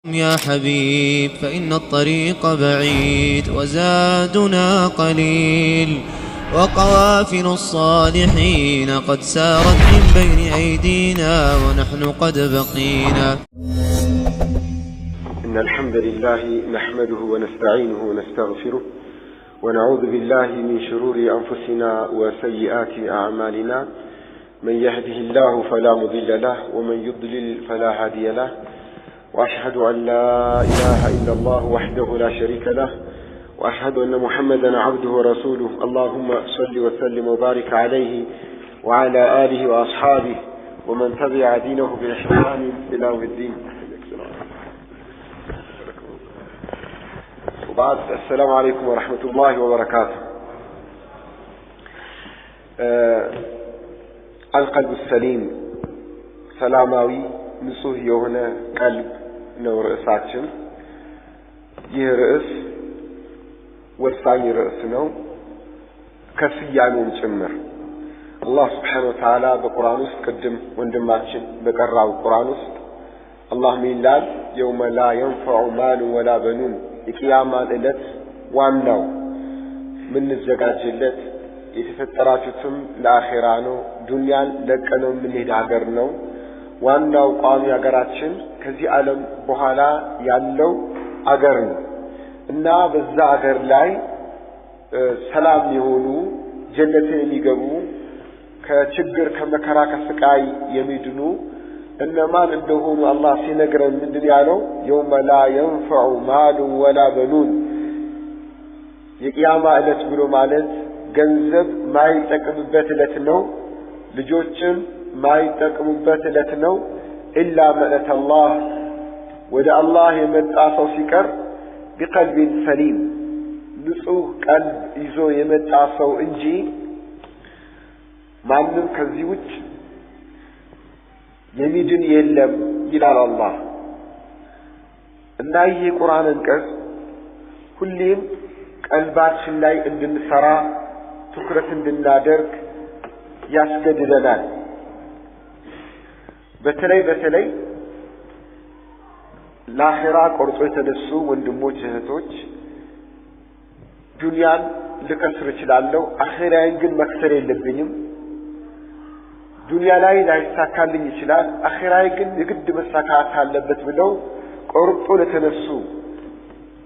يا حبيب فإن الطريق بعيد وزادنا قليل وقوافل الصالحين قد سارت من بين أيدينا ونحن قد بقينا. إن الحمد لله نحمده ونستعينه ونستغفره ونعوذ بالله من شرور أنفسنا وسيئات أعمالنا. من يهده الله فلا مضل له ومن يضلل فلا هادي له، وأشهد أن لا إله إلا الله وحده لا شريك له، وأشهد أن محمدا عبده ورسوله. اللهم صل وسلم وبارك عليه وعلى آله وأصحابه ومن تبع دينه بإحسان إلى يوم الدين. وبعد، السلام عليكم ورحمة الله وبركاته. القلب السليم سلاماوي نصوح يهنا قلب ነው ርዕሳችን። ይህ ርዕስ ወሳኝ ርዕስ ነው ከስያሜም ጭምር። አላህ Subhanahu Wa Ta'ala በቁርአን ውስጥ ቅድም ወንድማችን በቀራው ቁርአን ውስጥ አላህ ይላል يوم لا ينفع مال ولا بنون የቂያማ ዕለት ዋናው ምን ዘጋጅለት የተፈጠራችሁትም ለአኺራ ነው፣ ዱንያን ለቀነው ምን ሀገር ነው። ዋናው ቋሚ ሀገራችን ከዚህ ዓለም በኋላ ያለው አገር ነው እና በዛ አገር ላይ ሰላም የሆኑ ጀነትን የሚገቡ ከችግር ከመከራ ከስቃይ የሚድኑ እነማን እንደሆኑ አላህ ሲነግረን ምንድን ያለው يوم لا ينفع مال ولا بنون የቂያማ ዕለት ብሎ ማለት ገንዘብ ማይጠቅምበት ዕለት ነው፣ ልጆችም ማይጠቅሙበት ዕለት ነው። ኢላ መለት አላህ ወደ አላህ የመጣ ሰው ሲቀር ቢቀልቢን ሰሊም ንጹህ ቀልብ ይዞ የመጣ ሰው እንጂ ማንም ከዚህ ውጭ የሚድን የለም ይላል አላህ። እና ይህ ቁርአን አንቀጽ ሁሌም ቀልባችን ላይ እንድንሰራ ትኩረት እንድናደርግ ያስገድደናል። በተለይ ለአኺራ ቆርጦ የተነሱ ወንድሞች እህቶች ዱንያን ልከስር እችላለሁ አኺራዬን ግን መክሰር የለብኝም፣ ዱንያ ላይ ላይሳካልኝ ይችላል አኺራዬ ግን የግድ መሳካት አለበት ብለው ቆርጦ ለተነሱ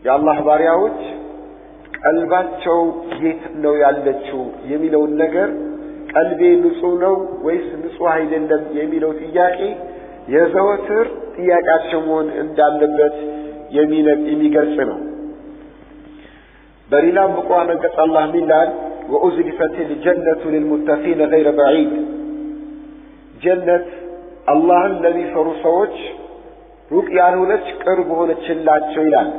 የአላህ ባሪያዎች ቀልባቸው የት ነው ያለችው የሚለውን ነገር ቀልቤ ንጹህ ነው ወይስ ንጹህ አይደለም የሚለው ጥያቄ የዘወትር ጥያቄያቸው መሆን እንዳለበት የሚገልጽ ነው። በሌላም በቁርአን አንቀጽ አላህ ይላል وأزلفت الجنة للمتقين غير بعيد ጀነት አላህን ለሚፈሩ ሰዎች ሩቅ ያልሆነች ቅርብ ሆነችላቸው ይላል።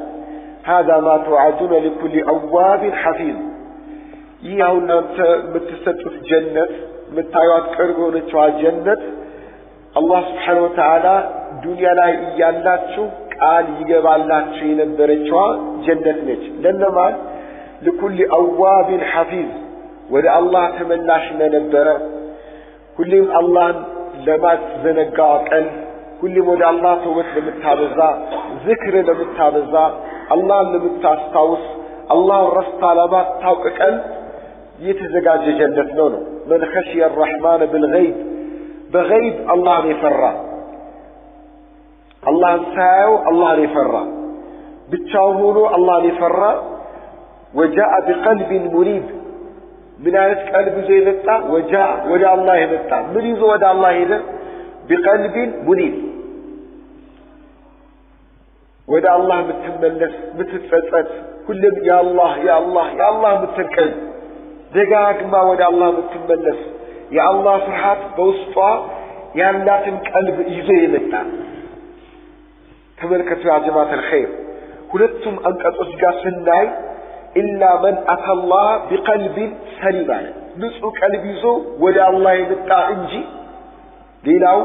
هذا ما توعدون لكل أواب حفيظ ይህ አሁን እናንተ የምትሰጡት ጀነት የምታዩት ቅርብ ሆነችዋ ጀነት አላህ Subhanahu Wa Ta'ala ዱንያ ላይ ያላችሁ ቃል ይገባላችሁ የነበረችዋ ጀነት ነች። ለነማን? لكل أواب حفيظ ወደ አላህ ተመላሽ ነበረ። ሁሌም አላህን ለማትዘነጋ ቀን፣ ሁሌም ወደ አላህ ተውበት ለምታበዛ፣ ዚክር ለምታበዛ፣ አላህን ለምታስታውስ፣ አላህ ረስታ ለማታውቅ ቀን የተዘጋጀ ጀነት ነው። من خشي الرحمن بالغيب በغيب አላህን የፈራ አላህን ሳያው አላህን የፈራ ብቻውን ሆኖ አላህን የፈራ وجاء بقلب منيب ምን አይነት ቀልብ ይዞ የመጣ وجاء ወደ አላህ የመጣ ምን ይዞ ወደ አላህ ሄደ? بقلب منيب ወደ አላህ የምትመለስ የምትጸጸት ሁሉም ያ አላህ የምትቀል ደጋግማ ወደ አላህ የምትመለስ የአላህ ፍርሃት በውስጧ ያላትን ቀልብ ይዞ የመጣ ተመልከቱ ያ ጀማዓት الخير። ሁለቱም አንቀጾች ጋር ስናይ ኢላ መን አተላህ ቢቀልብ ሰሊም ንጹህ ቀልብ ይዞ ወደ አላህ የመጣ እንጂ ሌላው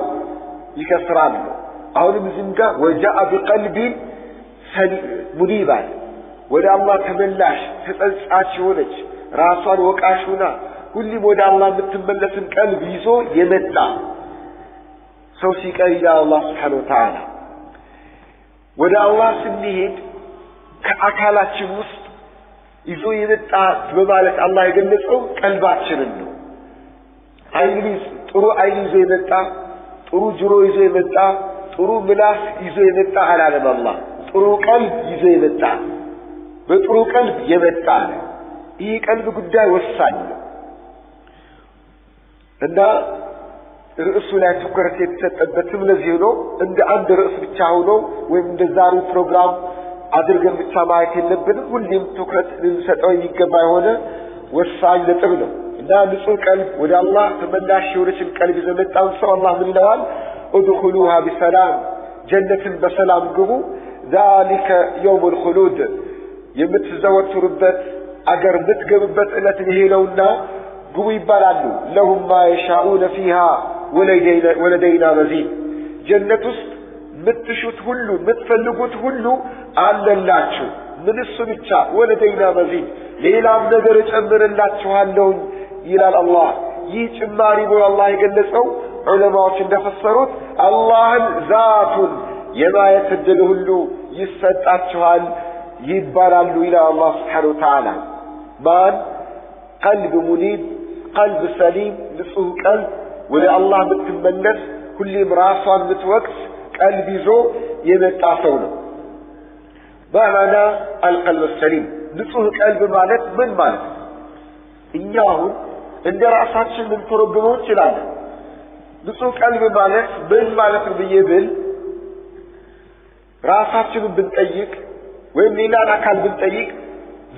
ይከስራል። አሁንም እዚህም ጋር ወጃአ ቢቀልብ ሙኒባ ወደ አላህ ተመላሽ ተጸጻች ሆነች ራሷን ወቃሹና ሁሉም ወደ አላህ የምትመለስን ቀልብ ይዞ የመጣ ሰው ሲቀር ይላል አላህ Subhanahu Wa Ta'ala። ወደ አላህ ስንሄድ ከአካላችን ውስጥ ይዞ የመጣ በማለት አላህ የገለጸው ቀልባችንን ነው። ጥሩ አይን ይዞ የመጣ ጥሩ ጆሮ ይዞ የመጣ ጥሩ ምላስ ይዞ የመጣ አላለም አላህ። ጥሩ ቀልብ ይዞ የመጣ በጥሩ ቀልብ የመጣ ይህ ቀልብ ጉዳይ ወሳኝ ነው እና ርዕሱ ላይ ትኩረት የተሰጠበትም ለዚህ ነው። እንደ አንድ ርዕስ ብቻ ሆኖ ወይም እንደ ዛሬ ፕሮግራም አድርገን ብቻ ማየት የለብንም። ሁሌም ትኩረት ልንሰጠው የሚገባ የሆነ ወሳኝ ነጥብ ነው እና ንጹህ ቀልብ ወደ አላህ ተመላሽ የሆነችን ቀልብ ይዞ የመጣን ሰው አላህ ምን ይለዋል? ادخሉሃ ቢሰላም ጀነትን በሰላም ግቡ። ذلك يوم الخلود የምትዘወትሩበት አገር የምትገቡበት ዕለት ይሄ ነውና ግቡ ይባላሉ። لهم ما يشاءون فيها ولدينا مزيد ጀነት ውስጥ ምትሹት ሁሉ ምትፈልጉት ሁሉ አለላችሁ። ምን እሱ ብቻ ወለደይና መዚድ ሌላም ነገር ጨምርላችኋለሁ ይላል አላህ። ይህ ጭማሪ ነው አላህ የገለጸው። ዑለማዎች እንደፈሰሩት አላህን ዛቱን የማየት ዕድል ሁሉ ይሰጣችኋል ይባላሉ ይላል አላህ ሱብሓነሁ ወተዓላ። ማን ቀልብ ሙኒብ ቀልብ ሰሊም ንጹህ ቀልብ ወደ አላህ ምትመለስ ሁሌም ራሷን ምትወቅስ ቀልብ ይዞ የመጣ ሰው ነው። በማና አልቀልብ ሰሊም ንጹህ ቀልብ ማለት ምን ማለት ነው? እኛ አሁን እንደ ራሳችን ልንተረጉመው እንችላለን። ንጹህ ቀልብ ማለት ምን ማለት ነው ብዬ ብል ራሳችንን ብንጠይቅ ወይም ሌላን አካል ብንጠይቅ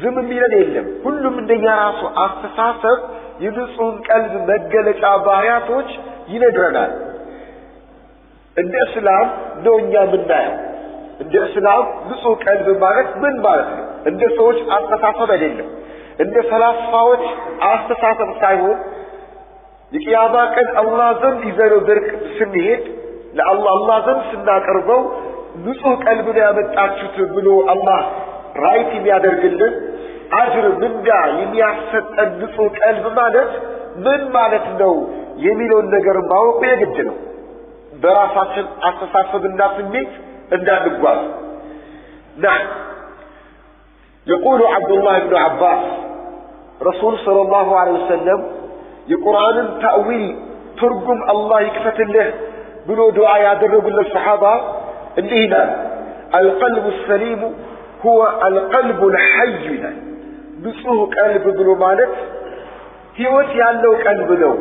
ዝም የሚለን የለም። ሁሉም እንደኛ ራሱ አስተሳሰብ የንጹህ ቀልብ መገለጫ ባህሪያቶች ይነግረናል። እንደ እስላም ነው እኛ የምናየው። እንደ እስላም ንጹህ ቀልብ ማለት ምን ማለት ነው? እንደ ሰዎች አስተሳሰብ አይደለም፣ እንደ ፈላስፋዎች አስተሳሰብ ሳይሆን የቂያማ ቀን አላህ ዘንድ ይዘነው ደርቅ ስንሄድ ለአላህ ዘንድ ስናቀርበው ንጹህ ቀልብ ነው ያመጣችሁት ብሎ አላህ ራይት የሚያደርግልን አጅር ምንዳ የሚያሰጠን ንጹህ ቀልብ ማለት ምን ማለት ነው የሚለውን ነገር ማወቅ የግድ ነው። በራሳችን አስተሳሰብና ስሜት እንዳንጓዝ نعم يقول عبد الله بن عباس رسول صلى الله عليه وسلم የቁርአን ተአዊል ትርጉም አላህ ይክፈትልህ ብሎ ዱዓ ያደረጉለት ሰሃባ እንዲህ ይላል القلب السليم هو القلب الحي ንጹህ ቀልብ ብሎ ማለት ህይወት ያለው ቀልብ ነው።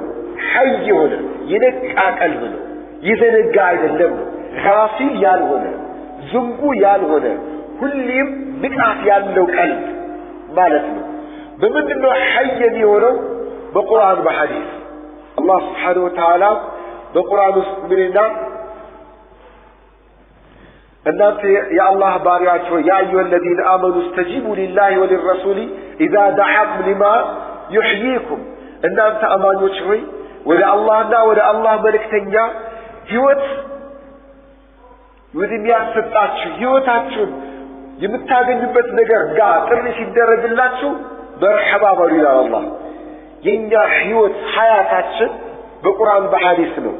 ሐይ የሆነ የነቃ ቀልብ ነው። ይዘነጋ አይደለም። ጋፊል ያልሆነ ዝንጉ ያልሆነ ሁሌም ንቃት ያለው ቀልብ ማለት ነው። በምንድነው ሐይ የሆነው? በቁርአን በሐዲስ አላህ Subhanahu Wa Ta'ala በቁርአን ውስጥ ምን ይላል? እናንተ የአላህ ባሪያዎች ሆይ ያ አዩሀ الذين آمنوا استجيبوا لله وللرسول إذا دعاكم لما يحييكم እናንተ አማኞች ሆይ ወደ አላህና ወደ አላህ መልእክተኛ ህይወት ወደሚያሰጣችሁ ህይወታችሁን የምታገኙበት ነገር ጋር ጥሪ ሲደረግላችሁ መርሐባ በሉ ይላል አላህ። የኛ ህይወት ሐያታችን በቁርአን በሐዲስ ነው።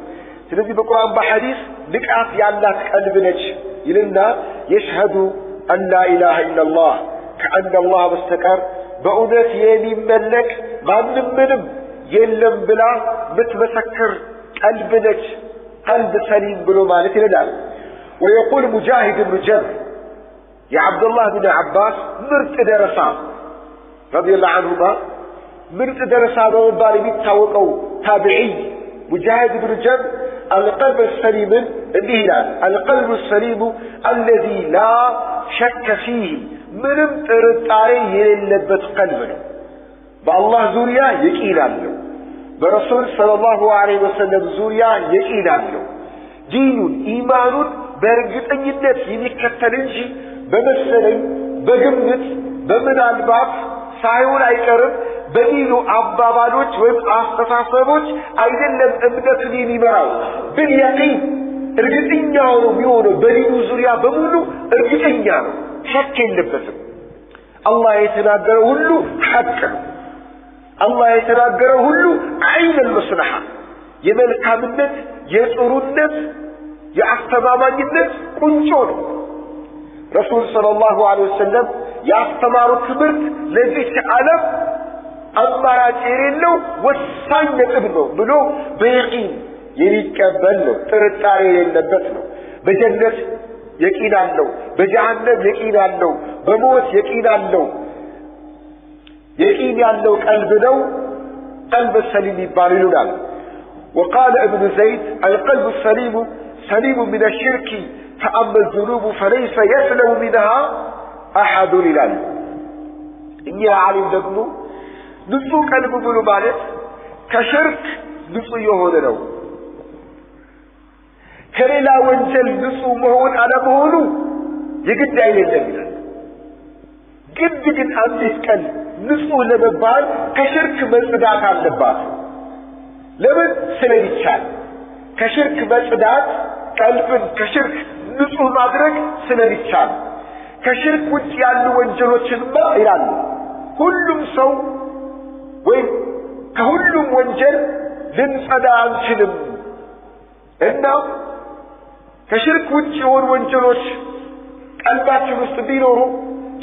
ስለዚህ በቁርአን በሐዲስ ንቃት ያላት ቀልብ ነች ይልና የሽሀዱ አን ላ ኢላሃ ኢላላህ ከአን አላህ በስተቀር በእውነት የሚመለክ ማንም ምንም የለም ብላ ምትመሰክር ቀልብ ነች። ቀልብ ሰሊም ብሎ ማለት ይላል። ويقول مجاهد بن جبر يا عبد الله بن عباس ምርጥ ደረሳ رضي الله عنهما ምርጥ ደረሳ በመባል የሚታወቀው ታቢዒ مجاهد بن جبر القلب السليم እንዲህ ይላል القلب السليم الذي لا شك فيه ምንም ጥርጣሬ የሌለበት ቀልብ ነው። በአላህ ዙሪያ የቂን አለው። በረሱል ሰለላሁ ዐለይሂ ወሰለም ዙሪያ የቂን አለው። ዲኑን ኢማኑን በእርግጠኝነት የሚከተል እንጂ በመሰለኝ በግምት በምናልባት ሳይሆን አይቀርም በዲኑ አባባሎች ወይም አስተሳሰቦች አይደለም እምነትን የሚመራው باليقين እርግጠኛ ነው የሚሆነው። በዲኑ ዙሪያ በሙሉ እርግጠኛ ነው፣ ሸክ የለበትም። አላህ የተናገረው ሁሉ ሐቅ ነው። አላህ የተናገረው ሁሉ አይን المصلح የመልካምነት የጥሩነት የአስተማማኝነት ቁንጮ ነው። ረሱል ሰለላሁ ዐለይሂ ወሰለም ያስተማሩት ትምህርት ለዚህ ዓለም አማራጭ የሌለው ወሳኝ ነጥብ ነው ብሎ በየቂን የሚቀበል ነው። ጥርጣሬ የሌለበት ነው። በጀነት የቂን አለው፣ በጀሃነም የቂን አለው፣ በሞት የቂን አለው። የቂን ያለው ቀልብ ነው ቀልብ ሰሊም ይባላል። وقال ابن زيد القلب السليم سليم من الشرك فأما الذنوب فليس يسلم منها أحد ይላል። እኛ ዓሊም ደግሞ ንጹህ ቀልብ ብሎ ማለት ከሽርክ ንጹህ የሆነ ነው። ከሌላ ወንጀል ንጹህ መሆን አለመሆኑ የግድ አይደለም ይላል። ግን አንዲት ቀልብ ንጹህ ለመባል ከሽርክ መጽዳት አለባት። ለምን ስለሚቻል ከሽርክ መጽዳት ቀልብን ከሽርክ ንጹህ ማድረግ ስለሚቻል ከሽርክ ውጭ ያሉ ወንጀሎችንማ ይላል ሁሉም ሰው ወይም ከሁሉም ወንጀል ልንጸዳ አንችልም እና ከሽርክ ውጭ የሆኑ ወንጀሎች ቀልባችን ውስጥ ቢኖሩ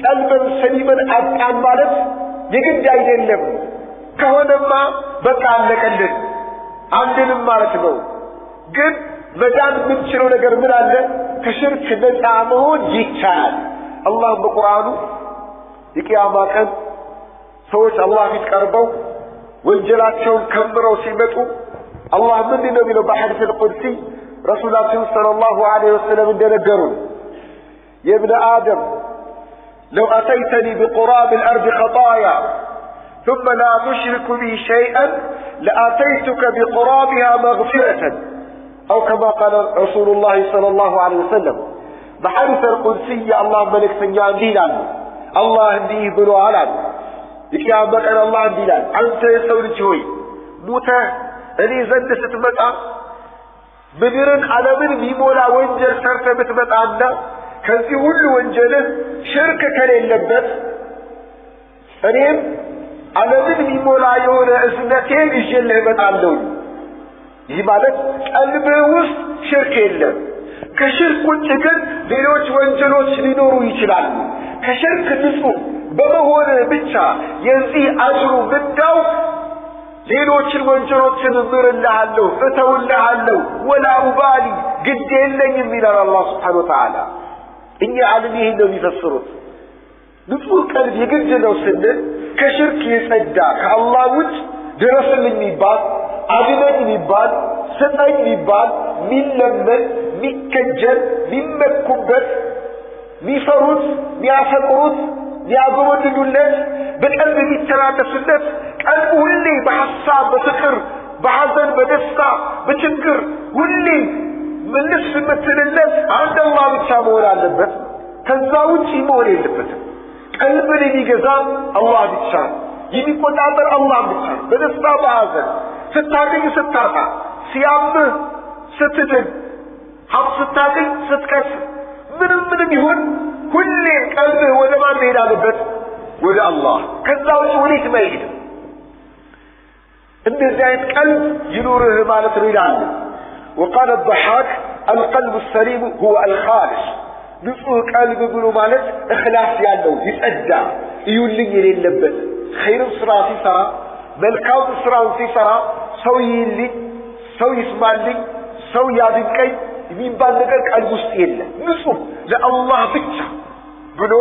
ቀልብን ሰሊምን አጣን ማለት የግድ አይደለም። ከሆነማ በቃ አለቀልን አንድንም ማለት ነው። ግን መዳን የምንችለው ነገር ምን አለ? ከሽርክ ነፃ መሆን ይቻላል። አላህ በቁርአኑ የቂያማ ቀን ሰዎች አላህ ፊት ቀርበው ወንጀላቸውን ከምረው ሲመጡ አላህ ምንድን ነው የሚለው? በሐዲስ ቁድሲ ረሱላችን ሰለላሁ ዐለይሂ ወሰለም እንደነገሩን የብነ አደም لو أتيتني بقراب الأرض خطايا ثم لا تشرك بي شيئا لأتيتك بقرابها مغفرة أو كما قال رسول الله صلى الله عليه وسلم بحديث القدسية الله ملك سنجان دينان الله انديه بلو علان يكيامك أن الله دينان أنت يسول جوي موتا أني زند ستمتع ምድርን ዓለምን ቢሞላ ወንጀል ሰርተ ብትመጣና ከዚህ ሁሉ ወንጀል ሽርክ ከሌለበት እኔም ዓለምን ቢሞላ የሆነ እዝነቴን ይዤልህ እመጣለሁ። ይህ ማለት ቀልብህ ውስጥ ሽርክ የለም። ከሽርክ ውጭ ግን ሌሎች ወንጀሎች ሊኖሩ ይችላሉ። ከሽርክ ንጹህ በመሆን ብቻ የዚህ አጅሩ ምንዳው ሌሎችን ወንጀሎችን ምርልሃለሁ እተውልሃለሁ ወላ ኡባሊ ግድ የለኝም ይላል አላህ ሱብሓነሁ ወተዓላ። እኛ ዓለም ይሄን ነው የሚፈስሩት። ንጹህ ቀልብ የግድ ነው ስንል ከሽርክ የጸዳ ከአላህ ውጭ ድረስልኝ የሚባል አድነኝ የሚባል ስጠኝ የሚባል ሚለመን ሚከጀል ሚመኩበት ሚፈሩት ሚያፈቅሩት ሚያጎበድዱለት በቀልብ የሚተናነሱለት ቀልቡ ሁሌ በሐሳብ በፍቅር በሐዘን በደስታ በችግር ሁሌ ምልስ የምትልለት አንድ አላህ ብቻ መሆን አለበት። ከዛ ውጭ መሆን የለበትም። ቀልብን የሚገዛ አላህ ብቻ፣ የሚቆጣጠር አላህ ብቻ። በደስታ በሐዘን ስታገኝ ስታጣ፣ ሲያምህ ስትድን፣ ሀብት ስታገኝ ስትከስር፣ ምንም ይሁን ሁሌ ቀልብህ ወደ ማን መሄድ አለበት? ወደ አላህ። ከዛ ውጭ ወዴት መሄድ? እንደዚህ አይነት ቀልብ ይኑርህ ማለት ነው ይላል። وقال الضحاك القلب السليم هو الخالص ንጹህ ቀልብ ብሎ ማለት እኽላስ ያለው ይጸዳ ይዩልኝ የሌለበት ኸይር ስራ ሲሰራ መልካም ስራው ሲሰራ ሰው ይልኝ ሰው ይስማልኝ ሰው ያድንቀኝ የሚባል ነገር ቀልብ ውስጥ የለም። ንጹህ ለአላህ ብቻ ብሎ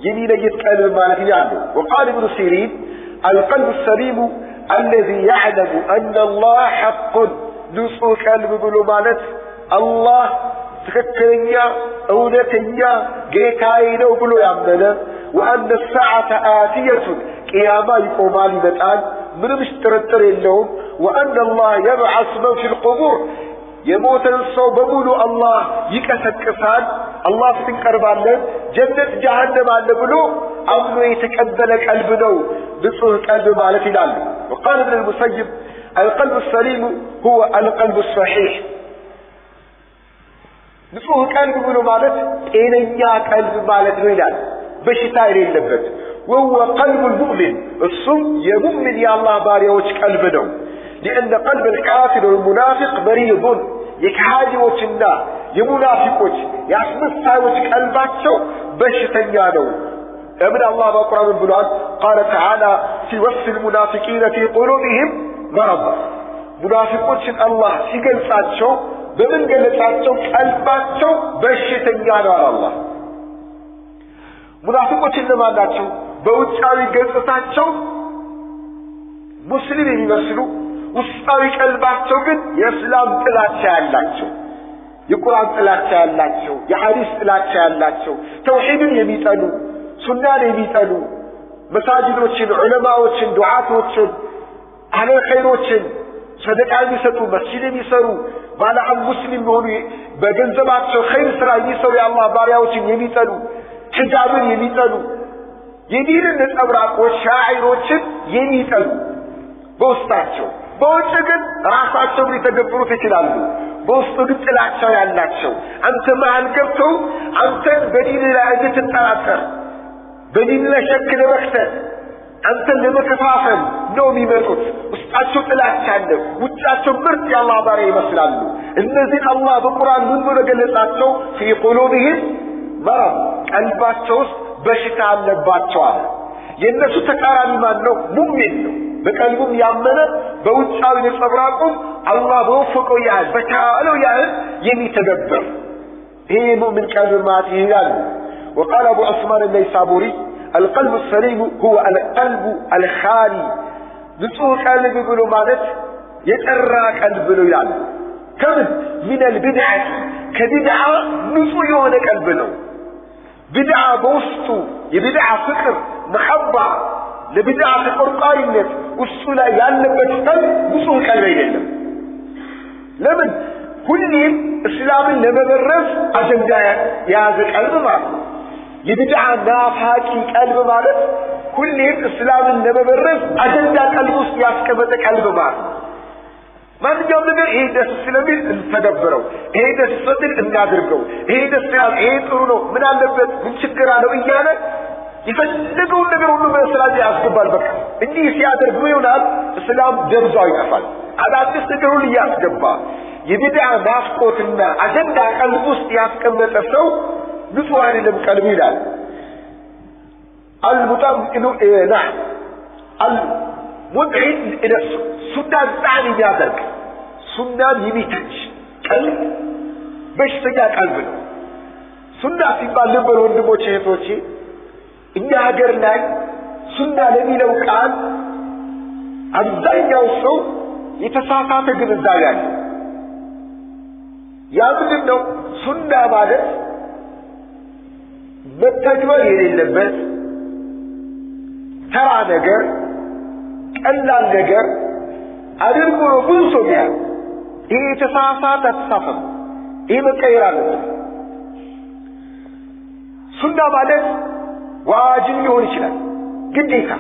የሚለየት ቀልብ ማለት ያለው። وقال ابن سيرين القلب السليم الذي يعلم أن الله حق ንጹህ ቀልብ ብሎ ማለት አላህ ትክክለኛ እውነተኛ ጌታዬ ነው ብሎ ያመነ وأن الساعة آتية قيامة يقومال ይመጣል ምንም ጥርጥር የለውም وأن الله يبعث من في القبور የሞተን ሰው በሙሉ አላህ ይቀሰቅሳል። አላህ ሲንቀርባለን ጀነት ጀሃነም አለ ብሎ አምኖ የተቀበለ ቀልብ ነው ንጹህ ቀልብ ማለት ይላል። وقال ابن المسيب القلب السليم هو القلب الصحيح ንጹህ ቀልብ ብሎ ማለት ጤነኛ ቀልብ ማለት ነው ይላል። በሽታ የሌለበት وهو قلب المؤمن الصم የሙእሚን የአላህ ባሪያዎች ቀልብ ነው። لأن قلب الكافر والمنافق مريض የካሃዲዎችና የሙናፊቆች ያስመሳዮች ቀልባቸው በሽተኛ ነው። ለምን አላህ በቁርአን ብሏል? قال تعالى في وصف المنافقين في قلوبهم مرض ሙናፊቆችን አላህ ሲገልጻቸው በምን ገለጻቸው? ቀልባቸው በሽተኛ ነው አላህ። ሙናፊቆች ለማን ናቸው? በውጫዊ ገጽታቸው ሙስሊም የሚመስሉ ውስጣዊ ቀልባቸው ግን የእስላም ጥላቻ ያላቸው፣ የቁርአን ጥላቻ ያላቸው፣ የሐዲስ ጥላቻ ያላቸው፣ ተውሂድን የሚጠሉ፣ ሱናን የሚጠሉ፣ መሳጅዶችን፣ ዑለማዎችን፣ ዱዓቶችን፣ አህለ ኸይሮችን ሰደቃ የሚሰጡ፣ መስጂድ የሚሰሩ፣ ባለሐቅ ሙስሊም ሆኑ በገንዘባቸው ኸይር ስራ የሚሰሩ የአላህ ባሪያዎችን የሚጠሉ፣ ሒጃብን የሚጠሉ፣ የዲንን ነጸብራቆች ሻዒሮችን የሚጠሉ በውስጣቸው፣ በውጭ ግን ራሳቸውን ሊተገብሩት ይችላሉ። በውስጡ ግን ጥላቻው ያላቸው አንተ መሃል ገብተው አንተን በዲን ላይ እንድትጠራጠር በዲን ላይ ሸክ ለመክተት አንተን ለመከፋፈል ነው የሚመጡት። ውስጣቸው ጥላቻ አለ፣ ውጫቸው ምርጥ የአላህ ባሪያ ይመስላሉ። እነዚህ አላህ በቁርአን ምን ብሎ ገለጻቸው? في قلوبهم مرض ቀልባቸው ውስጥ በሽታ አለባቸው አለ። የነሱ ተቃራኒ ማን ነው? ሙእሚን ነው። በቀልቡም ያመነ በውጫዊ ነጸብራቁም አላህ በወፈቀው ያህል በቻለው ያህል የሚተገበር ይሄ ሙእሚን ቀልብ ማለት ይላል። وقال ابو عثمان النيسابوري القلب السليم هو القلب الخالي ንጹህ ቀልብ ብሎ ማለት የጠራ ቀልብ ብሎ ይላል። ከምን من البدعة ከቢድዓ ንጹህ የሆነ ቀልብ ነው። ቢድዓ በውስጡ የቢድዓ ፍቅር መሐባ ለቢድዓ ተቆርቋሪነት ውስጡ ላይ ያለበት ቀልብ ንጹህ ቀልብ አይደለም። ለምን? ሁሌም እስላምን ለመበረዝ አጀንዳ የያዘ ቀልብ ማለት ነው። የቢድዓ ናፋቂ ቀልብ ማለት ሁሌም እስላምን ለመበረዝ አጀንዳ ቀልብ ውስጥ ያስቀመጠ ቀልብ ማለት ነው። ማንኛውም ነገር ይሄ ደስ ስለሚል እንተገብረው፣ ይሄ ደስ ስለሚል እናድርገው፣ ይሄ ደስ ይላል፣ ይሄ ጥሩ ነው፣ ምን አለበት፣ ምን ችግር አለው እያለ የፈለገውን ነገር ሁሉ በእስላም ያስገባል። በቃ እንዲህ ሲያደርግ ምን ይሆናል? እስላም ደብዛው ይጠፋል። አዳዲስ ነገር ሁሉ ያስገባ የቢድዓ ናፍቆትና አጀንዳ ቀልብ ውስጥ ያስቀመጠ ሰው ንጹህ አይደለም ቀልቡ ይላል። المطمئن نعم المبعد إلى السنة تعني بهذاك سنة يميتج قلب بشتجا قلبنا سنة ሲባል ነበር ወንድሞቼ እህቶቼ እኛ ሀገር ላይ ሱና ለሚለው ቃል አብዛኛው ሰው የተሳሳተ ግንዛቤ አለ። ያ ምንድን ነው? ሱና ማለት መተግበር የሌለበት ተራ ነገር፣ ቀላል ነገር አድርጎ ብዙ ሰው ያለ ይሄ የተሳሳተ አስተሳሰብ። ይሄ መቀየር አለበት። ሱና ማለት ዋጅብ ሊሆን ይችላል፣ ግዴታ።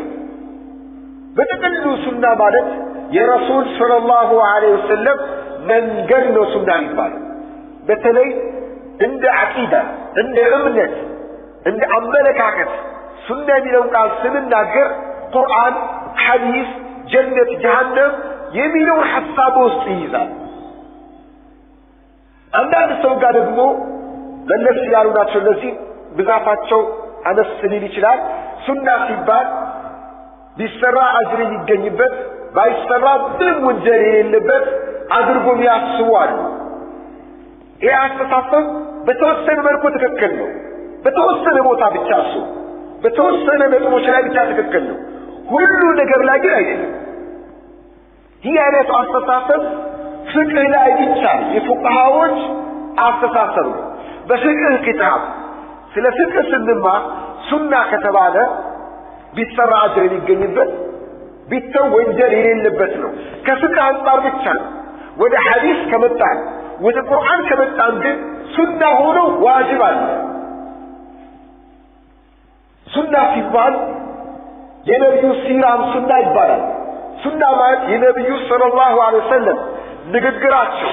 በጥቅሉ ሱና ማለት የረሱል ሰለላሁ ዐለይሂ ወሰለም መንገድ ነው ሱና ይባላል። በተለይ እንደ አቂዳ፣ እንደ እምነት፣ እንደ አመለካከት ሱና የሚለውን ቃል ስንናገር ቁርአን፣ ሐዲስ፣ ጀነት፣ ጀሃነም የሚለውን ሐሳብ ውስጥ ይይዛል። አንዳንድ ሰው ጋር ደግሞ መለስ ያሉ ናቸው። እነዚህ ብዛታቸው አነስ ሊል ይችላል። ሱና ሲባል ቢሰራ አጅር የሚገኝበት ባይሰራ ምንም ወንጀል የሌለበት አድርጎ የሚያስቡ አሉ። ይህ አስተሳሰብ በተወሰነ መልኩ ትክክል ነው። በተወሰነ ቦታ ብቻ እሱ በተወሰነ ነጥቦች ላይ ብቻ ትክክል ነው። ሁሉ ነገር ላይ ግን አይደለም። ይህ አይነት አስተሳሰብ ፍቅህ ላይ ብቻ የፉቃሃዎች አስተሳሰብ ነው። በፍቅህ ኪታብ ስለ ፍቅህ ስንማር ሱና ከተባለ ቢሰራ አጅር የሚገኝበት ቢተው ወንጀል የሌለበት ነው። ከፍቅህ አንጻር ብቻ ነው። ወደ ሐዲስ ከመጣን ወደ ቁርአን ከመጣን ግን ሱና ሆኖ ዋጅብ አለ። ሱና ሲባል የነብዩ ሲራም ሱና ይባላል። ሱና ማለት የነብዩ ሰለላሁ ዐለይሂ ወሰለም ንግግራቸው፣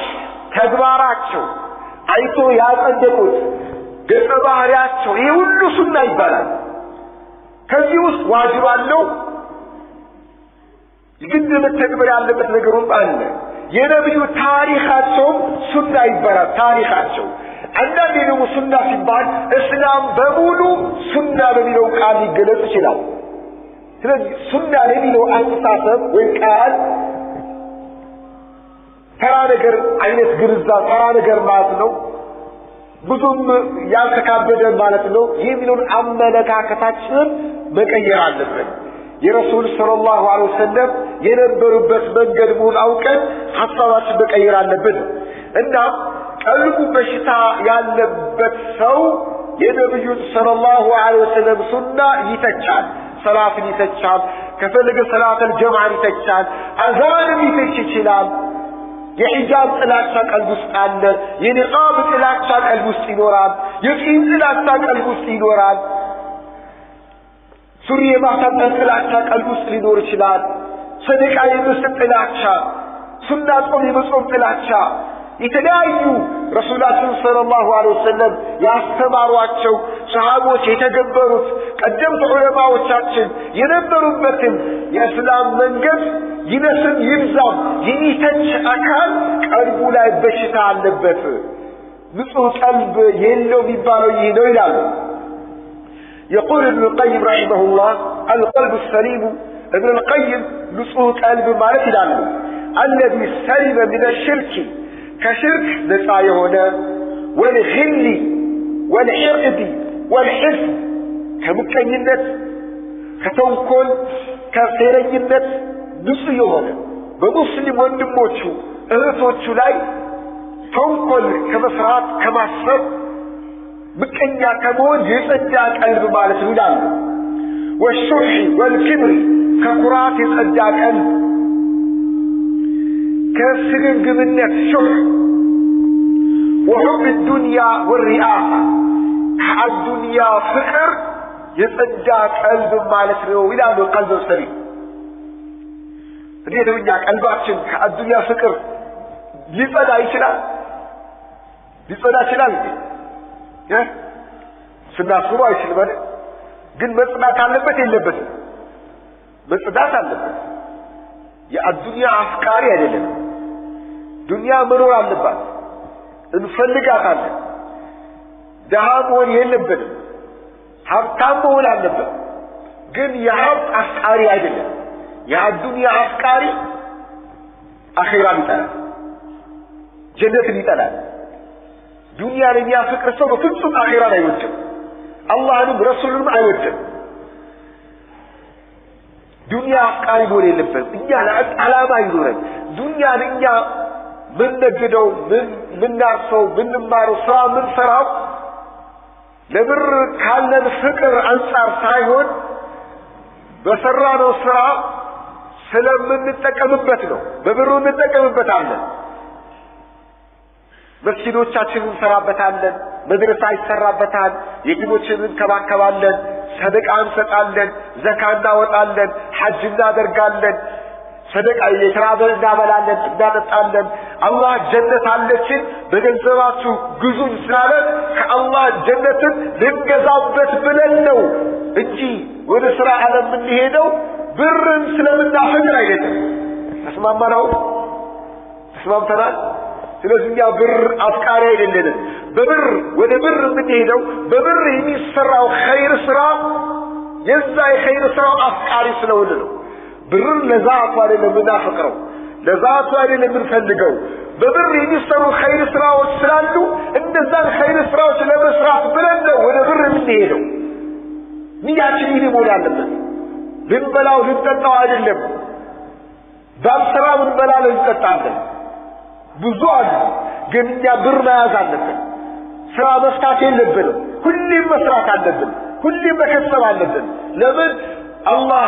ተግባራቸው አይቶ ያጸደቁት ገጸ ባህሪያቸው ይሄ ሁሉ ሱና ይባላል። ከዚህ ውስጥ ዋጅብ አለው፣ ግድ መተግበር ያለበት ነገሩም አለ። የነብዩ ታሪካቸው ሱና ይባላል። ታሪካቸው አንዳንዴ ደግሞ ሱና ሲባል እስላም በሙሉ ሱና በሚለው ቃል ሊገለጽ ይችላል። ስለዚህ ሱና የሚለው አስተሳሰብ ወይ ቃል ተራ ነገር አይነት ግንዛቤ ተራ ነገር ማለት ነው፣ ብዙም ያልተካበደ ማለት ነው። የሚለውን አመለካከታችንን መቀየር አለብን። የረሱል ሰለላሁ ዐለይሂ ወሰለም የነበሩበት መንገድ ሙሉ አውቀን ሐሳባችንን መቀየር አለብን እና ቀልቡ በሽታ ያለበት ሰው የነብዩ ሰለላሁ ዐለይሂ ወሰለም ሱና ይተቻል፣ ሰላትን ይተቻል፣ ከፈለገ ሰላተል ጀማዓ ይተቻል፣ አዛንን ይተች ይችላል። የሂጃብ ጥላቻ ቀልብ ውስጥ አለ፣ የኒቃብ ጥላቻ ቀልብ ውስጥ ይኖራል፣ የቂም ጥላቻ ቀልብ ውስጥ ይኖራል፣ ሱሪ የማሳጠር ጥላቻ ቀልብ ውስጥ ሊኖር ይችላል፣ ሰደቃ የመስጠት ጥላቻ፣ ሱና ጾም የመጾም ጥላቻ፣ የተለያዩ ረሱላችን ሰለላሁ ዐለይሂ ወሰለም ያስተማሯቸው ሰሃቦች የተገበሩት ቀደምት ዑለማዎቻችን የነበሩበትን የእስላም መንገድ ይነስም ይብዛም የሚተች አካል ቀልቡ ላይ በሽታ አለበት፣ ንጹህ ቀልብ የለው የሚባለው ይህ ነው ይላሉ። يقول ابن القيم رحمه الله القلب السليم ابن القيم ንጹህ ቀልብ ማለት ይላሉ الذي سلم من الشرك كشرك نصا የሆነ والغل والحقد والحسد ከምቀኝነት ከተንኮል ከሴረኝነት ንጹህ የሆነ በሙስሊም ወንድሞቹ እህቶቹ ላይ ተንኮል ከመስራት ከማሰብ ምቀኛ ከመሆን የጸዳ ቀልብ ማለት ነው ይላሉ። والشح والكبر ከኩራት የጸዳ ቀልብ ከስግብግብነት ሹህ وحب الدنيا والرئاسة ከአዱንያ ፍቅር የጸዳ ቀልብ ማለት ነው ይላሉ። ቀልብ ሰሪ እንዴት ነው ቀልባችን ከአዱንያ ፍቅር ሊጸዳ ይችላል? ሊጸዳ ይችላል ስናስበው አይችልም አይደል? ግን መጽዳት አለበት የለበትም? መጽዳት አለበት። የአዱንያ አፍቃሪ አይደለም። ዱንያ መኖር አለባት፣ እንፈልጋታለን። ደሃ መሆን የለበትም፣ ሀብታም መሆን አለበት። ግን የሀብት አፍቃሪ አይደለም። የአዱንያ አፍቃሪ አኺራን ይጠላል፣ ጀነትን ይጠላል። ዱንያን የሚያፈቅር ሰው በፍጹም አኺራን አይወድም፣ አላህንም ረሱሉንም አይወድም። ዱንያ አፍቃሪ መሆን የለበትም። እኛ ዓላማ ይኖረን ዱንያን እኛ ምንነግደው ምናርሰው ምንማረው ስራ ምንሰራው ለብር ካለን ፍቅር አንጻር ሳይሆን በሰራነው ስራ ስለምንጠቀምበት ነው። በብሩ እንጠቀምበታለን። መስጊዶቻችንን እንሰራበታለን፣ መድረሳ ይሰራበታል፣ የቲሞችን እንከባከባለን፣ ሰደቃ እንሰጣለን፣ ዘካ እናወጣለን፣ ሐጅ እናደርጋለን፣ ሰደቃ የተራበን እናበላለን፣ እናጠጣለን። አላህ ጀነት አለችን በገንዘባችሁ ግዙን ስላለ ከአላህ ጀነትን ልንገዛበት ብለን ነው እንጂ ወደ ስራ ዓለም የምንሄደው ብርን ስለምናፈቅር አይደለም። ተስማምተናል? ስለዚህ ያ ብር አፍቃሪ አይደለም። በብር ወደ ብር የምንሄደው በብር የሚሰራው ኸይር ስራ የዛ የኸይር ስራው አፍቃሪ ስለሆነ ነው። ብርን ለዛቱ አይደለም የምናፈቅረው፣ ለዛቱ አይደለም የምንፈልገው። በብር የሚሰሩ ኸይር ስራዎች ስላሉ እነዛን ኸይር ስራዎች ለመስራት ብለን ነው ወደ ብር የምንሄደው። ንያችን ይህ መሆን አለበት። ልንበላው ልንጠጣው አይደለም። ባልሰራ ብንበላ ልንጠጣለን ብዙ አሉ። ግን እኛ ብር መያዝ አለብን። ስራ መስራት የለብንም። ሁሌም መስራት አለብን። ሁሌም መከሰብ አለብን። ለምን አላህ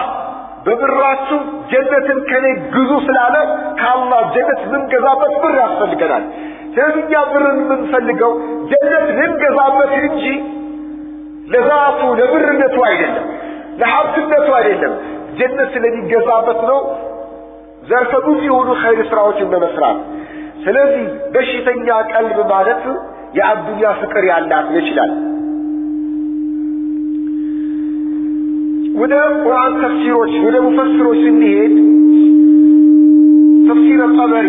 በብራችሁ ጀነትን ከኔ ግዙ ስላለ ከአላህ ጀነት ልንገዛበት ብር ያስፈልገናል። ስለዚህ እኛ ብርን የምንፈልገው ጀነት ልንገዛበት እንጂ ለዛቱ ለብርነቱ አይደለም፣ ለሀብትነቱ አይደለም። ጀነት ስለሚገዛበት ነው ዘርፈ ብዙ የሆኑ ኸይር ስራዎችን በመስራት። ስለዚህ በሽተኛ ቀልብ ማለት የአዱንያ ፍቅር ያላት ይችላል። ወደ ቁርአን ተፍሲሮች ወደ ሙፈሲሮች እንሄድ። ተፍሲር ጠበሪ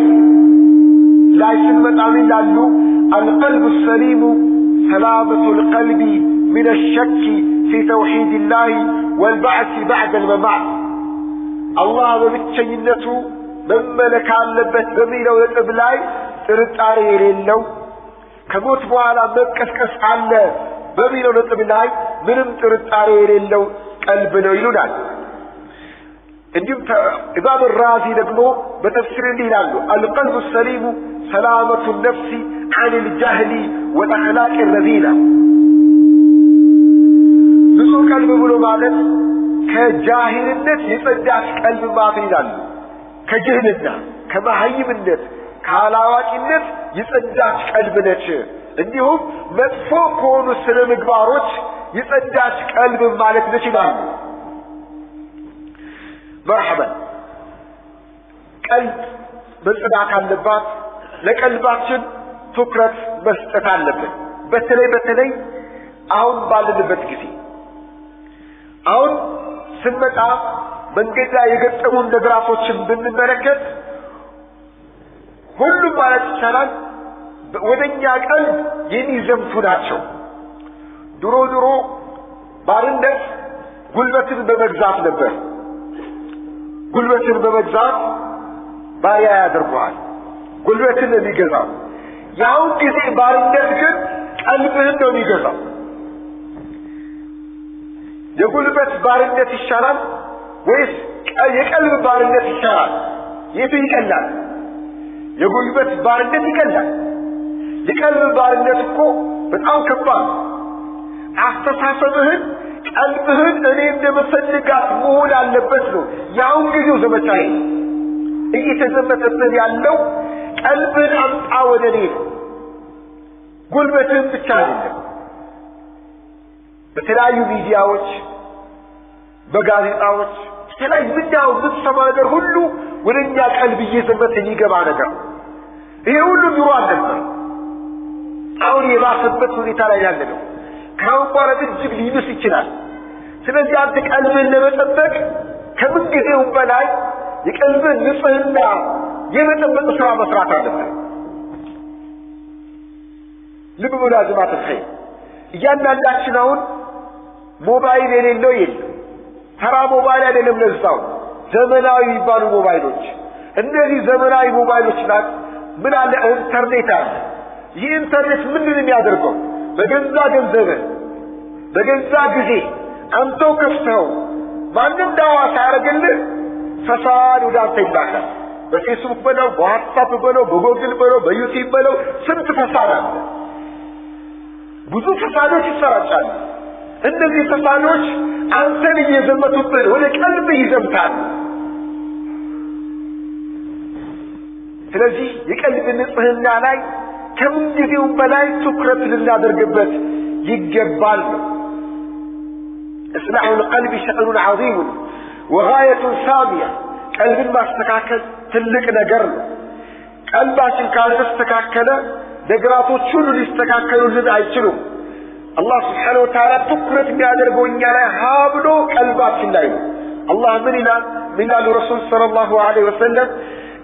ላይ ስንመጣ ይላሉ القلب السليم سلامة القلب من الشك في توحيد الله والبعث بعد الممات الله ببتشينته مملك علبت بميلو يتبلاي ترطاري يليلو كموت بوالا مكسكس على بميلو يتبلاي منم ترطاري يليلو قلب ነው ይሉናል እንዲሁም ኢማም الرازي ደግሞ በተፍሲር ይላሉ القلب السليم سلامة النفس عن الجهل والأخلاق الرذيلة ንጹህ ቀልብ ብሎ ማለት ከጃሂልነት የጸዳች ቀልብ ማለት ይላሉ ከጅህልና ከመሃይምነት ካላዋቂነት የጸዳች ቀልብ ነች እንዲሁም መጥፎ ከሆኑ ስነ ምግባሮች የጸዳች ቀልብ ማለት ነች ይላሉ مرحبا ቀልብ መጽዳት አለባት ለቀልባችን ትኩረት መስጠት አለብን በተለይ አሁን ባለንበት ጊዜ አሁን ስንመጣ መንገድ ላይ የገጠሙን ነገራቶችን ብንመለከት ሁሉም ማለት ይቻላል ወደኛ ቀልብ የሚዘምቱ ናቸው ድሮ ባርነት ጉልበትን በመግዛት ነበር ጉልበትን በመግዛት ባሪያ ያደርጋል ጉልበትን የሚገዛው ያው ጊዜ ባርነት ግን ቀልብህን ነው የሚገዛው የጉልበት ባርነት ይሻላል ወይስ የቀልብ ባርነት ይሻላል የቱ ይቀላል የጉልበት ባርነት ይቀላል የቀልብ ባርነት እኮ በጣም ከባድ አስተሳሰብህን ቀልብህን እኔ እንደምፈልጋት መሆን አለበት ነው ያው ጊዜው ዘመቻዬ እየተዘመተበት ያለው ቀልብን አምጣ ወደኔ ጉልበትን ብቻ አይደለም በተለያዩ ሚዲያዎች በጋዜጣዎች የተለያዩ ሚዲያው ብትሰማ ነገር ሁሉ ወደኛ ቀልብ እየዘመተ የሚገባ ነገር ይሄ ሁሉ ድሮ አልነበር አሁን የባሰበት ሁኔታ ላይ ያለ ነው ካውቋረት እጅግ ሊብስ ይችላል ስለዚህ አንተ ቀልብን ለመጠበቅ ከምን ጊዜው በላይ የቀልብን ንጽህና የመጠበቅ ስራ መስራት አለበት ልብ ብላችሁ ማተፈይ እያንዳንዳችን አሁን ሞባይል የሌለው የለም ተራ ሞባይል አይደለም ለዛው ዘመናዊ የሚባሉ ሞባይሎች እነዚህ ዘመናዊ ሞባይሎች ላይ ምን አለ ኢንተርኔት አለ ይህ ኢንተርኔት ምንድን የሚያደርገው በገዛ ገንዘብ በገዛ ጊዜ አንተው ከፍተው ማንም ዳዋ ሳያደርግልህ ፈሳድ ወደ አንተ ይላካል በፌስቡክ በለው በዋትስአፕ በለው በጎግል በለው በዩቲዩብ በለው ስንት ፈሳድ አለ ብዙ ፈሳዶች ይሰራጫሉ እነዚህ ፈሳዶች አንተን እየዘመቱብህ ወደ ቀልብ ይዘምታል ስለዚህ የቀልብ ንጽህና ላይ ከምንጊዜው በላይ ትኩረት ልናደርግበት ይገባል إصلاح القلب شأن عظيم وغاية سامية قلب ما استكاكل تلك نجر قلباشن كان استكاكل نجراتو شنو اللي استكاكلوا لنا يشلو الله سبحانه وتعالى تكرت بيادرقو إننا هابلو قلباشن لايو الله من الرسول صلى الله عليه وسلم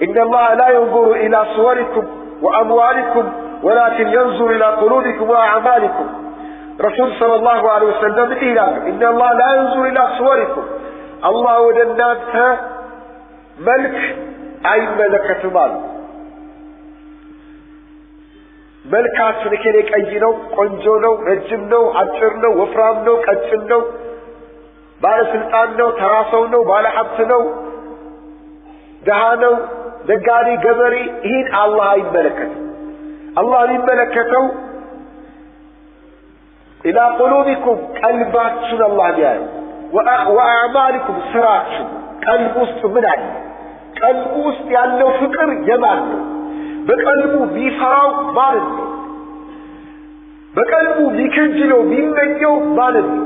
إن الله لا ينظر إلى صوركم وأموالكم ولكن ينظر إلى قلوبكم وأعمالكم رسول صلى الله عليه وسلم إلى إن الله لا ينظر إلى صوركم الله ودناتها ملك أي ملكة مال ملكات نكريك أينو قنجونو رجمنو عجرنو وفرامنو كتشنو بالا سلطانو تراسونو بالا حبسنو دهانو دقاري قبري هين الله أي ملكة الله أي ملكته إلى قلوبكم قلباتكم الله جاي وأعمالكم سراتكم قلب وسط منعي قلب وسط ያለው ፍቅር የማን ነው በቀልቡ ቢፈራው ማለት ነው በቀልቡ ቢከጅለው ቢመኘው ማለት ነው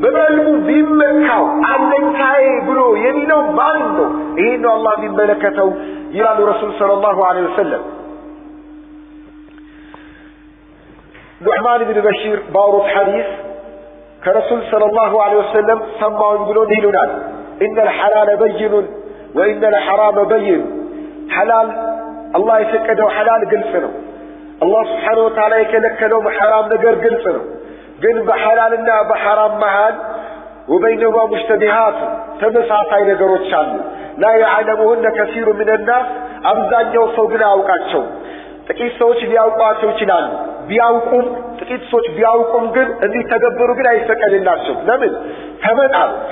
በቀልቡ ቢመካው አለኝታዬ ብሎ የሚለው ማለት ነው ይሄ ነው አላህ ቢመለከተው ይላል ረሱል ሰለላሁ ዐለይሂ ወሰለም نعمان بن بشير باروت حديث كرسول صلى الله عليه وسلم سمعوا يقولون هنا إن الحلال بين وإن الحرام بين حلال الله يسكده حلال قلفنه الله سبحانه وتعالى يكلكلهم حرام نجر قلصنا بين بحلالنا بحرام مهان وبينهما مشتبهات تمسعطي نجروت شانو لا يعلمهن كثير من الناس أمزان يوصوقنا أوقاتشو تكيد سوچ بياوقاتشو چنان بياوقوم تكيد سوچ بياوقوم قل اذي تدبروا قل ايسكال الناسو لمن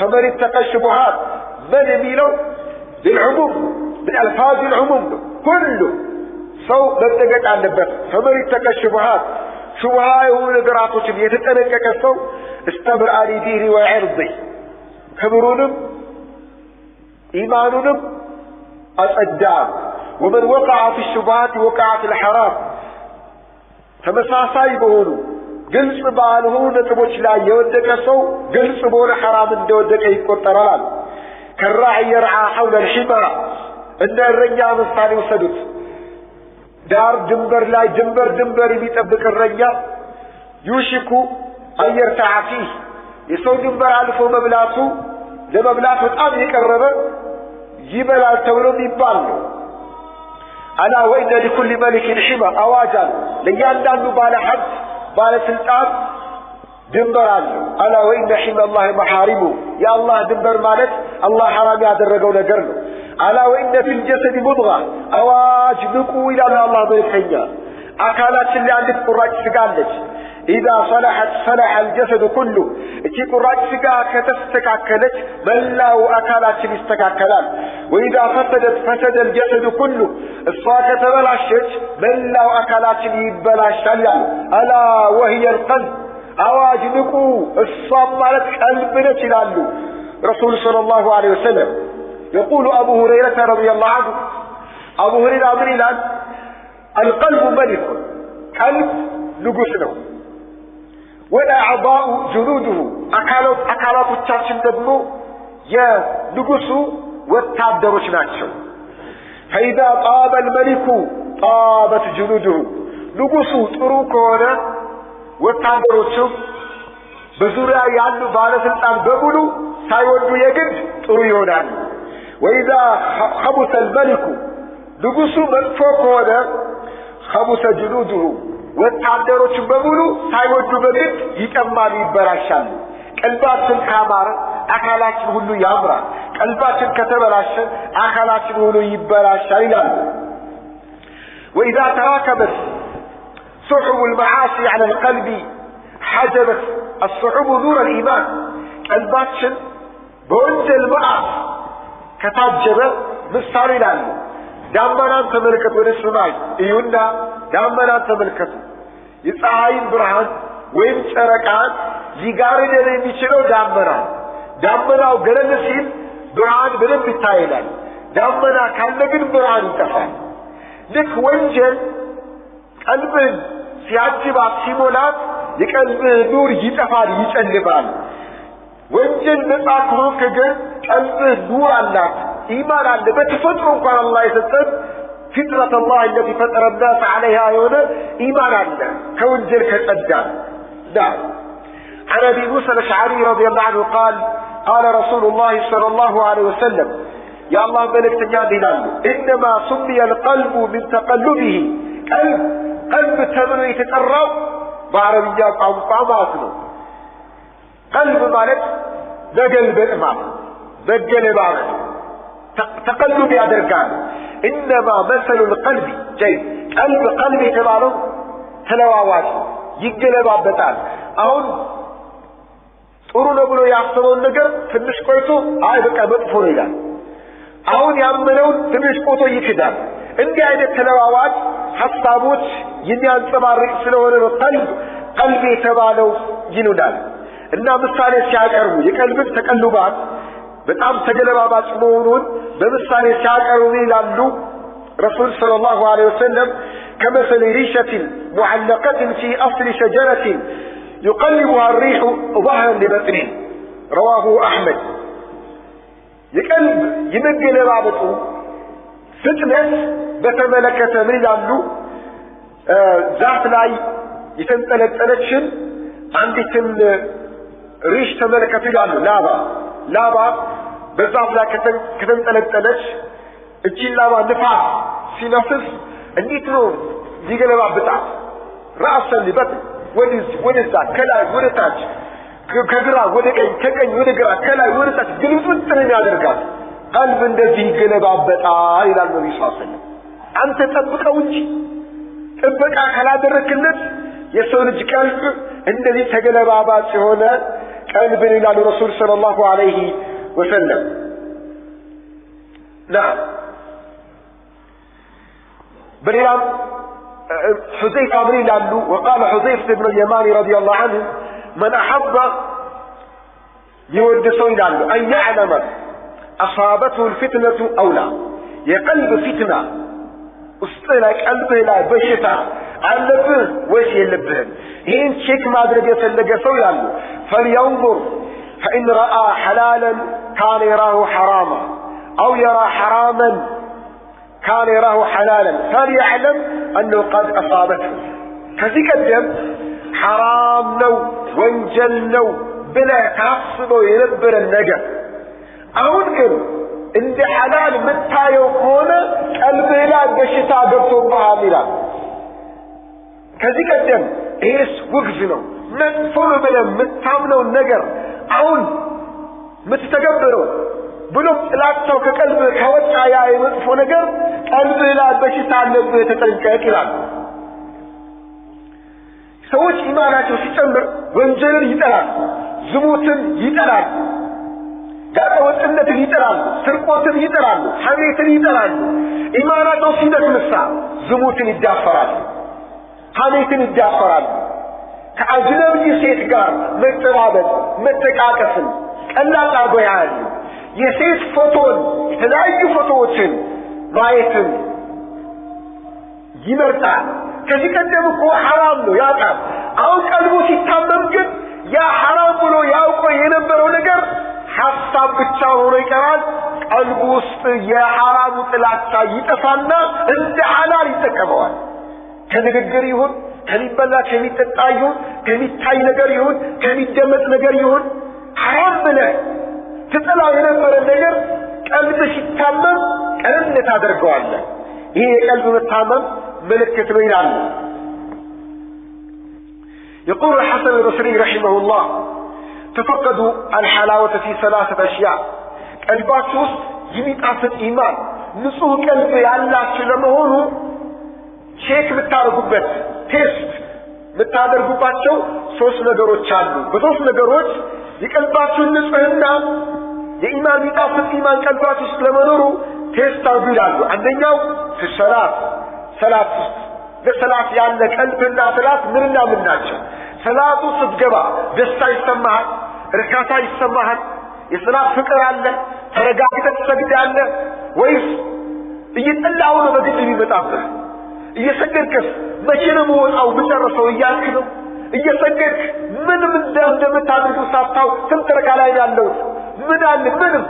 فمن اتقى الشبهات من يميلو للعموم بالألفاظ العموم كله سو مدقت عن النبات فمن اتقى الشبهات شبهاء هو نقراتوش يتتنكك السو استبر آلي ديني وعرضي كبرونم إيمانهم الأجدام ومن وقع في الشبهات وقع في الحرام فمساساي بهونو قلص بالهون نتبوش لا يودك سو قلص بهون حرام دودك يقطران كالراعي يرعى حول الحمى إن الرجاء مصاني وسدس دار دنبر لا دنبر يبيتبك الرجاء يوشكو أن يرتع فيه يسو دنبر ألفو مبلاتو لمبلاتو الآن يكرر يبلع التورم يبالو ألا وإن لكل ملك حمى أواجا ليان دانو بالا حد بالا سلطان دنبر عنه ألا وإن حمى الله محارمه يا الله دنبر مالك الله حرام يادرقو نقرنه ألا وإن في الجسد مضغة أواج نقو إلى الله بيتحنيا أكالات اللي عندك قراج سقالج إذا صلحت صلح الجسد كله إتي قراج سقا كتستكاكلت ملاو أكالات الاستكاكلان وإذا فسد الجسد كله الصاكة بلاشت ملاو أكالات يبلاشتان ألا وهي القلب أواج نقو الصامالة قلبنا تلالو رسول صلى الله عليه وسلم يقول أبو هريرة رضي الله عنه أبو هريرة أمريلا القلب ملك قلب نقسنه والأعضاء جنوده أكالات التاشم دمو يا نقسو والتعدرش ناتشو فإذا طاب الملك طابت جنوده نقسو تروكونا والتعدرشو بزوريا يعنو بالسلطان بمولو سايودو يجد تريونان وإذا خبث الملك نقص مدفوكونا خبث جنوده والتعدروش بمولو سايودو بمد يكمال يبراشان قلباتن كامار أكالاتن هلو يامرا قلباتن كتبراشان أكالاتن هلو يبراشان وإذا تراكبت صحب المعاصي على القلب حجبت الصحب نور الإيمان قلباتن بونجل معاص كتاجبه مصاري لانه دامنا تملكت ወደ ሰማይ እዩና ዳመና ተመልከቱ የፀሐይን ብርሃን ወይም ጨረቃን ሊጋርደን የሚችለው ዳመናው ገለል ሲል ብርሃን በደንብ ይታያል ዳመና ካለ ግን ብርሃን ይጠፋል ልክ ወንጀል ቀልብን ሲያጅባት ሲሞላት የቀልብህ ኑር ይጠፋል ይጨልማል ወንጀል ነፃ ከሆንክ ግን ቀልብህ ኑር አላት إيمان على بتفطر قال الله يسطر فطرة الله التي فطر الناس عليها يونا إيمان على كونجل كتدان نعم عن أبي موسى الأشعري رضي الله عنه قال رسول الله صلى الله عليه وسلم يا الله ملك تنيادي لانه إنما سمي القلب من تقلبه قلب تمنو يتقرب بعربية أو قاماتنا قلب مالك نقل بإمام نقل بعرب تقلب يادركان إنما مثل القلب جيد قلبي تبعله تلواوات يقلب عبتان أهون تقولون أبنو يحصلون نقر فنش قويتو بقى مطفور إلان أهون يعملون فنش قوتو يكدان عندي عيد التلواوات حصابوت ينيان سبار رئيسلون قلبي تبعله جنودان إنما مثالي سياد أرمو يقلب تقلبات በጣም ተገለባባጭ መሆኑን በምሳሌ ሲያቀርቡ ይላሉ رسول صلى الله عليه وسلم كمثل ريشة معلقة في أصل شجرة يقلبها الريح ظهرا لبطنه رواه أحمد يقلب يمجل بعضه فتنة بتملكة من عنده ذات لاي يتنطلطلشن عندك ريش تملكة عنده لابا በዛፍ ላይ ከተንጠለጠለች እቺ ላባ ንፋስ ሲነፍስ እንዴት ነው ይገለባብጣል ራስን ሊበት ወደዛ ከላይ ወደ ታች ከግራ ወደ ቀኝ ከቀኝ ወደ ግራ ከላይ ወደ ታች ግልብጥ ያደርጋል ቀልብ እንደዚህ ይገለባበጣል ይላል ነብዩ ሰለላሁ ዐለይሂ ወሰለም አንተ ተጠብቀው እንጂ ጥበቃ ካላደረክለት የሰው ልጅ ቀልብ እንደዚህ ተገለባባጭ ሆነ ቀልብ ይላል ረሱል ሰለላሁ ዐለይሂ ወሰለም نعم بلام حذيفة بن لالو وقال حذيفة بن اليمان رضي الله عنه من أحب يودسون لالو أن يعلم أصابته الفتنة أو لا يقلب فتنة أستلك قلبه لا بشتا علبه ويش يلبه هين شيك ما أدرك يسلق سوي لالو فلينظر فإن رأى حلالا كان يراه حراما أو يرى حراما كان يراه حلالا فليعلم أنه قد أصابته كذلك الدم حرام نو وانجل نو بلا تعصب وينبر النجا أقول كم عند حلال متى يكون قلبه لا بشتا قبطه بها كذلك الدم إيس وقفنه مدفور بلا متامنه النجر أقول متتقبره ብሎም ጥላቸው ከቀልብ ከወጣ ያ የመጥፎ ነገር ቀልብ ላይ በሽታ አለበት ተጠንቀቅ ይላል ሰዎች ኢማናቸው ሲጨምር ወንጀልን ይጠላል ዝሙትን ይጠላል ጋጠወጥነትን ይጠላል ስርቆትን ይጠላል ሐሜትን ይጠላል ኢማናቸው ሲደክምሳ ዝሙትን ይዳፈራል ሐሜትን ይዳፈራል ከአጅነቢ ሴት ጋር መተባበል መተቃቀፍን ቀላል አጎያል የሴት ፎቶን የተለያዩ ፎቶዎችን ማየትን ይመርጣል ከዚህ ቀደም እኮ ሐራም ነው ያጣል አሁን ቀልቡ ሲታመም ግን ያ ሐራም ብሎ ያውቀው የነበረው ነገር ሐሳብ ብቻ ሆኖ ይቀራል ቀልቡ ውስጥ የሐራሙ ጥላቻ ይጠፋና እንደ ሐላል ይጠቀመዋል ከንግግር ይሁን ከሚበላ ከሚጠጣ ይሁን ከሚታይ ነገር ይሁን ከሚደመጥ ነገር ይሁን ሐራም ብለህ تطلع የነበረ ነገር ቀልብ ሲታመም ቀልነት አድርገዋል ይሄ የቀልብ መታመም ምልክት ነው ይላል يقول الحسن البصري رحمه الله تفقدوا الحلاوة في ثلاثة أشياء قلباችሁ ውስጥ የሚጣፍጥ ኢማን ንጹህ ቀልብ ያላችሁ ለመሆኑ ቼክ ብታደርጉበት ቴስት ብታደርጉባቸው ሶስት ነገሮች አሉ በሶስት ነገሮች የቀልባችሁን ንጽህና የኢማን ይጣፍጥ ኢማን ቀልባችሁ ውስጥ ለመኖሩ ቴስት አድርጉ አንደኛው ሰላት ለሰላት ያለ ቀልብና ሰላት ምንና ምን ናቸው ሰላቱ ስትገባ ደስታ ይሰማሃል እርካታ ይሰማሃል የሰላት ፍቅር አለ ተረጋግተህ ትሰግዳለህ ወይስ እየጠላው ነው በግድ የሚመጣብህ እየሰገድከስ መቼ ነው ወጣው ብጨርሰው እያልክ ነው እየሰገድክ ምንም እንደምታደርጉ ሳታው ትምትረካ ላይ ያለው ምን አለ ምንም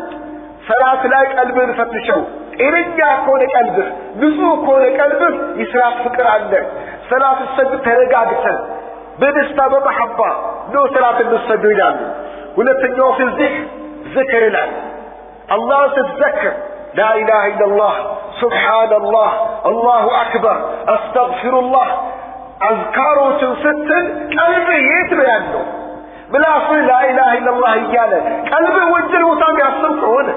ሰላት ላይ ቀልብን ፈትሸው ጤነኛ ከሆነ ቀልብህ ንጹህ ከሆነ ቀልብህ ይስራፍ ፍቅር አለ ሰላት ሰግድ ተረጋግተህ በደስታ በመሐባ ነው ሰላት እንሰግድ ይላል ሁለተኛው ذكر ይላል አላህ ስትዘክር لا إله إلا الله سبحان الله الله أكبر أستغفر الله أذكاره ستن قلبه يتبعده بلاس لا إله إلا الله إيانا قلبه وجل وطامي الصرف هنا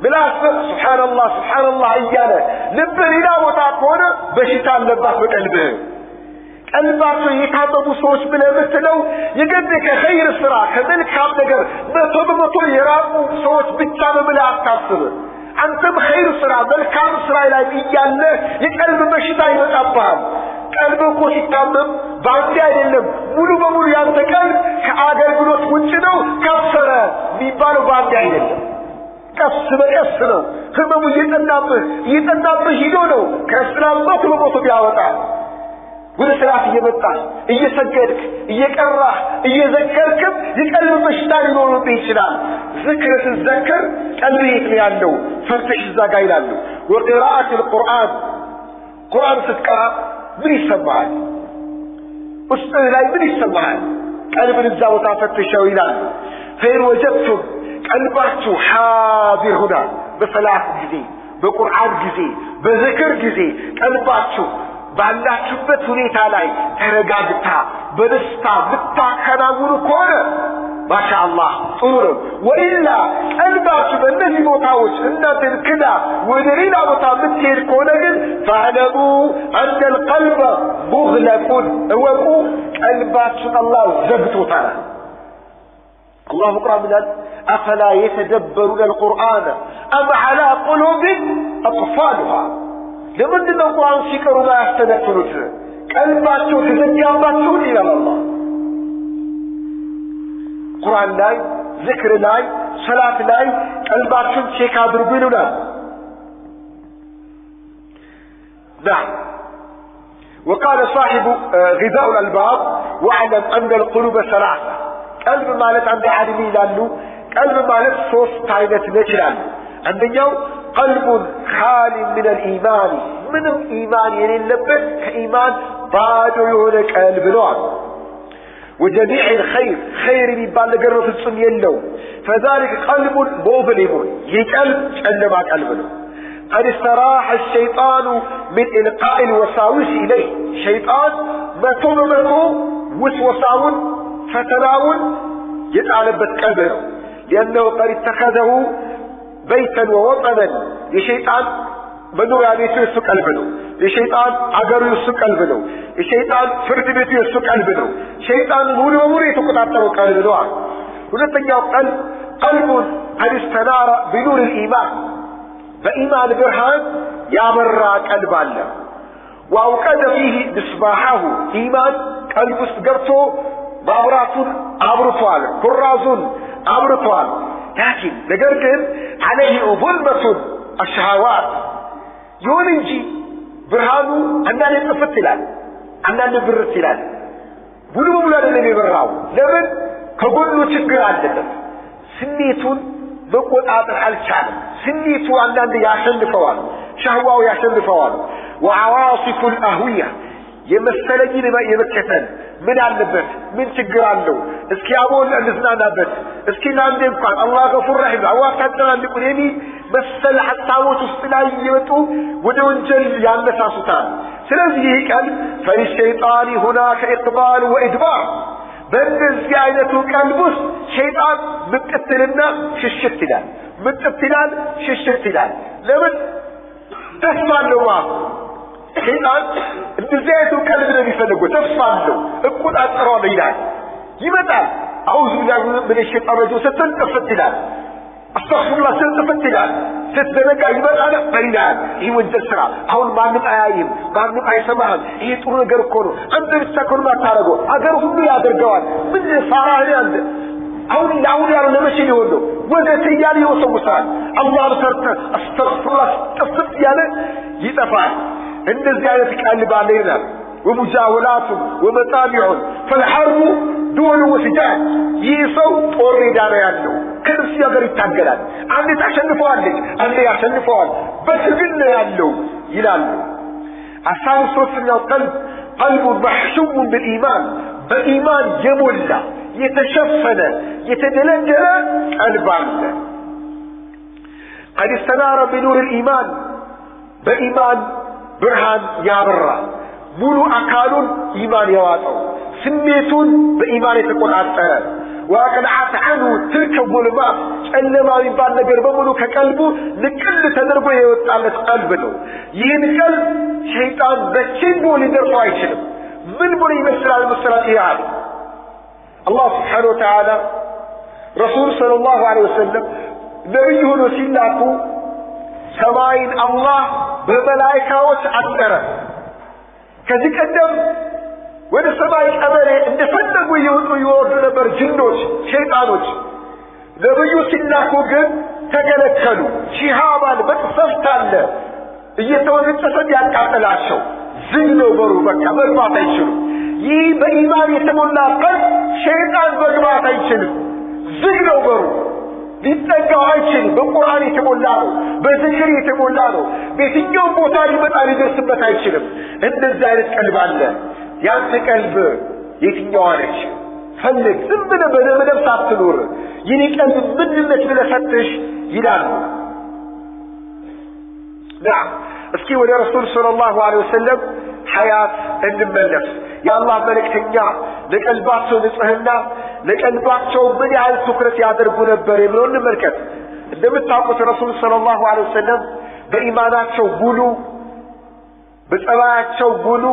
بلاس سبحان الله إيانا نبه إلى وطاق هنا بشيطان نبه بقلبه قلبه يتعبب صوش بلا مثله يقدك خير الصراع كذلك حاب نقر بطبطو يرابو صوش بتشاب بلا أكاسر أنتم خير الصراع بل كام الصراع لا إيانا يقلب بشيطان يتعبهم ቀልብህ ሲታመም ባንዲ አይደለም ሙሉ በሙሉ ያንተ ቀልብ ከአገልግሎት ውጭ ነው ከፈረ ቢባለው ባንዲ አይደለም ቀስ በቀስ ነው ህመሙ እየጠናብህ ሂዶ ነው ከእስላም በሞቶ ቢያወጣ ወደ ሰላት እየመጣ እየሰገድክ እየቀራህ እየዘከርክም የቀልብ በሽታ ሊኖርብህ ይችላል ذكر تذكر ቀልብህ ያለው ፈርተሽ ዘጋ ይላሉ ወቅራአት القرآن ቁርአን ስትቀራ ምን ይሰማል ውስጥ ላይ ምን ይሰማል ቀልብን እዛው ታፈትሽው ይላል فإن وجدتم ቀልባችሁ حاضر هنا በሰላት ጊዜ በቁርአን ጊዜ በዝክር ጊዜ ቀልባችሁ ባላችሁበት ሁኔታ ላይ ተረጋግታ በደስታ ብታከናውኑ ከሆነ ማሻአላህ ጥሩ ነው። ወኢላ ቀልባችሁ በእነዚህ ቦታዎች እናንተን ክዳ ወደ ሌላ ቦታ ብትሄድ ከሆነ ግን ፈዕለሙ አነ ልቀልበ ሙግለቁን እወቁ ቀልባችሁን አላህ ዘግቶታል። الله اقرأ من أفلا يتدبرون القرآن أم على قلوب أقفالها لمن دون القرآن سيكروا ما يستدفلون قلباتوا تزكياباتوا إلى الله قرآن لاي ذكر لاي صلاة لاي قلباتوا شيكا دربيننا نعم. وقال صاحب غذاء الألباب واعلم أن القلوب ثلاثة قلب مالت عند عالمي لانه قلب مالت ሶስት አይነት ይችላል። አንደኛው قلب خال من الإيمان ምንም ኢማን የሌለበት ከኢማን ባዶ የሆነ ቀልብ ነው። وجميع الخير خير የሚባል ነገር ፍጹም የለው فذلك قلب مظلم ይቀልብ ጨለማ ቀልብ ነው። قد استراح الشيطان من إلقاء الوساوس إليه شيطان መቶ وسوساውን فتناول يتعلبت قلبه لأنه قد اتخذه بيتا ووطنا لشيطان منو يعني يسوق قلبه لشيطان عقر يسوق قلبه لشيطان فرد بيته يسوق قلبه شيطان نور ومور يتقطعطر قلبه ሁለተኛው قلب قد استنار بنور الإيمان بإيمان برهان يابرى قلب الله وأوقد فيه مصباحه إيمان قلب استقرته بابراتون أبرطوال كرازون أبرطوال لكن نقرقل عليه ظلمة الشهوات يوننجي برهانو أننا نتفتلان أننا نبرتلان بلو مولانا نبي براو لمن كقولوا تشكر عندنا سنيتون بقول آدر الشعب سنيتو أننا يعشن فوال شهوة ويعشن فوال وعواصف الأهوية يمثلني لما يمكتن من علبت من تجرانه اسكي أقول أنزنا نبت اسكي نعندم قال الله غفور رحيم عواقبنا نقول يمي مثل حتى وتصلاي يمتو ودون جل يعني ساسوتان سلازيه قال فالشيطان هناك إقبال وإدبار بنزي عينته قلبس شيطان متقتلنا ششتلان متقتلان ششتلان لمن تسمع النواب شيطان انتزاعته قلب النبي فنقول تفصل له اقول أترى ليلان يمتع أعوذ بالله من الشيطان الرجيم ستنتفتلان أستغفر الله ستنتفتلان ستنقع يمتع أنا فريلان هي وجل سرع أقول ما نم آيهم ما نم آي سماهم هي تقول أقر كونه أنت بستكون ما تعرقوا أقر هم يادر قوان من صارعني أنت أولي أنا نمشي لهذا وذا سيالي وصوصان الله رسلت أستغفر الله تصدق يعني يتفعل إن الزيادة تقلب علينا ومجاولات ومطامع فالحرب دول وسجان يسو طوري دانا يالو كنف سيادر يتاقلان عندي تحشنفوان لك عندي يحشنفوان بس قلنا يالو يلالو أسان صوتنا قلب محشوم بالإيمان بإيمان يمولى يتشفن يتدلجل قلبان قد استنار بنور الإيمان بإيمان برهان يابرا مولو أكالون إيمان يواتو سميتون بإيمان يتقنعطر وقنعت عنه تلك الظلمات انما يبان ነገር በሙሉ ከቀልቡ ንቅል ተደርጎ የወጣለት ቀልብ ነው። ይህን ቀልብ ሸይጣን በችንጎ ሊደርሰው አይችልም። ምን ብሎ ይመስላል መሰላት ይያል الله سبحانه وتعالى رسول صلى الله عليه وسلم نبيه نسيلاكو سماين الله بملائكة أكثر كذي قدم وإن السماء أمره إن فنقوا يوردوا نبر جنوش شيطانوش نبيه سيلاكو قد تقلتلوا شهابا بتصفتان እየተወረጨ ያቃጠላቸው ዝነው በሩ በቃ መግባት አይችሉም። ይህ በኢማን የተሞላ ቀልብ ሸይጣን መግባት አይችልም። ዝነው በሩ ሊጠጋው አይችልም። በቁርአን የተሞላ ነው፣ በዝክር የተሞላ ነው። በየትኛው ቦታ ሊመጣ ሊደርስበት አይችልም። እንደዚህ አይነት ቀልብ አለ። ያንተ ቀልብ የትኛው ነች? ፈልግ። ዝም ብለህ በደም ሳትኖር ይህ ቀልብ ምንነት ብለህ ፈትሽ ይላል። نعم اسكي ولي رسول صلى الله عليه وسلم ሐያት እንመለስ። የአላህ መልእክተኛ ለቀልባቸው ንጽህና ለቀልባቸው ምን ያህል ትኩረት ያደርጉ ነበር የሚለውን እንመልከት። እንደምታውቁት ረሱል ሰለላሁ ዐለይሂ ወሰለም በኢማናቸው ሙሉ በጸባያቸው ሙሉ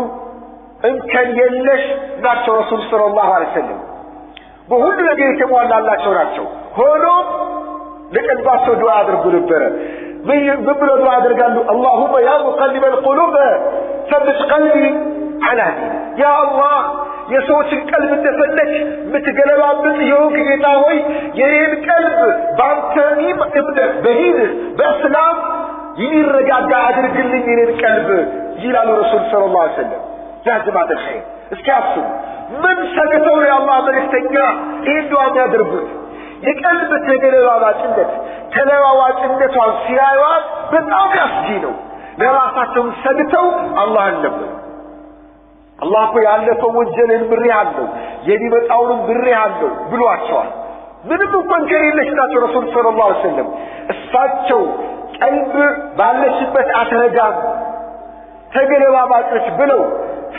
እንከን የለሽ ናቸው። ረሱል ሰለላሁ ዐለይሂ ወሰለም በሁሉ ነገር የተሟላላቸው ናቸው። ሆኖ ለቀልባቸው ዱዓ ያደርጉ ነበር። ምን ብለው ዱዓ ያደርጋሉ? اللهم يا مقلب القلوب ثبت قلبي على دينك يا الله የሰዎችን ቀልብ እንደፈለክ ምትገለባብጥ የሆንክ ጌታ ሆይ የኔን ቀልብ ባንተ እምነት በዲን በእስላም ይረጋጋ አድርግልኝ የኔን ቀልብ ይላሉ ረሱል ሰለላሁ ዐለይሂ ወሰለም። ያ ጀማዓት الخير እስኪ አስቡ ምን ሰግተው የአላህ መልእክተኛ ይህን ዱዓ ያደርጉት? የቀልብ ተገለባባጭነት ተለዋዋጭነቷን ሲያዩት በጣም ያስጊ ነው። ለራሳቸው ሰግተው አላህን ነበር አላህ እኮ ያለፈው ወንጀልን ብሬሃለሁ የሚመጣውን ብሬሃለሁ ብሏቸዋል። ምንም እንኳን ከሌለሽ ናቸው ረሱል ሰለላሁ ዐለይሂ ወሰለም እሳቸው ቀልብ ባለችበት አትረጋም ተገለባባጭ ብለው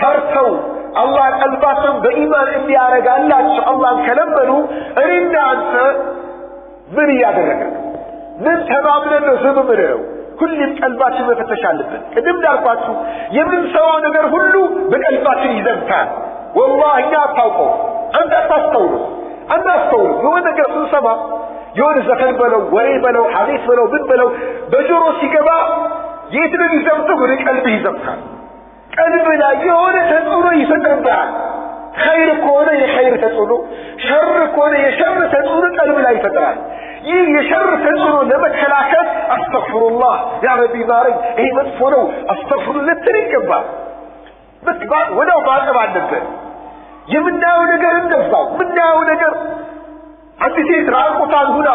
ፈርተው አላህ ቀልባቸውን በኢማን እንዲያረጋላቸው አላህን ከለመኑ እኔና አንተ ምን እያደረግን ነው? ምን ተማምነን ነው ዝም ብለው? ሁሉም ቀልባችን መፈተሽ አለብን። ቅድም እንዳልኳችሁ የምንሰማው ነገር ሁሉ በቀልባችን ይዘምታል። ወላሂ አታውቀው አንተ አታስተውለው የሆነ ነገር ስንሰማ የሆነ ዘፈን በለው ወሬ በለው ሐዲስ በለው ምን በለው በጆሮ ሲገባ የት ነው ይዘምተው? ወደ ቀልብ ይዘምታል። ቀልብ ላይ የሆነ ተጽዕኖ ይፈጥራል። ኸይር ከሆነ የኸይር ተጽዕኖ፣ ሸር ከሆነ የሸር ተጽዕኖ ቀልብ ላይ ይፈጥራል። ይህ የሸር ተጽዕኖ ለመከላከል አስተግፍሩላህ ያ ረቢ ማረኝ ይሄ መጥፎ ነው አስተግፍሩላህ ይገባል። በትባል ወዳው ማቀብ አለበት። የምናየው ነገር እንደዛው ምናየው ነገር አንተ ሴት ራቁቷን ሁና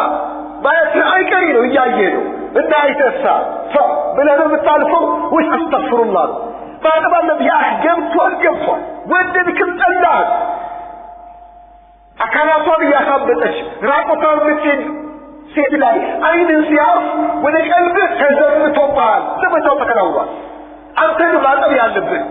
ማለት አይቀሪ ነው እያየ ነው እና አይተሳ ብለህ ነው የምታልፈው ወይ አስተግፍሩላህ ማቀብ አለብህ። ያ ገብቷል ወደድክም ጠላህ አካላቷን እያሳበጠች ራቁቷን ብትሄድ ሴት ላይ አይንን ሲያርፍ ወደ ቀልብህ ተዘርቶብሃል። ዘመቻው ተከናውኗል። አንተ ነው ማጠብ ያለብህ።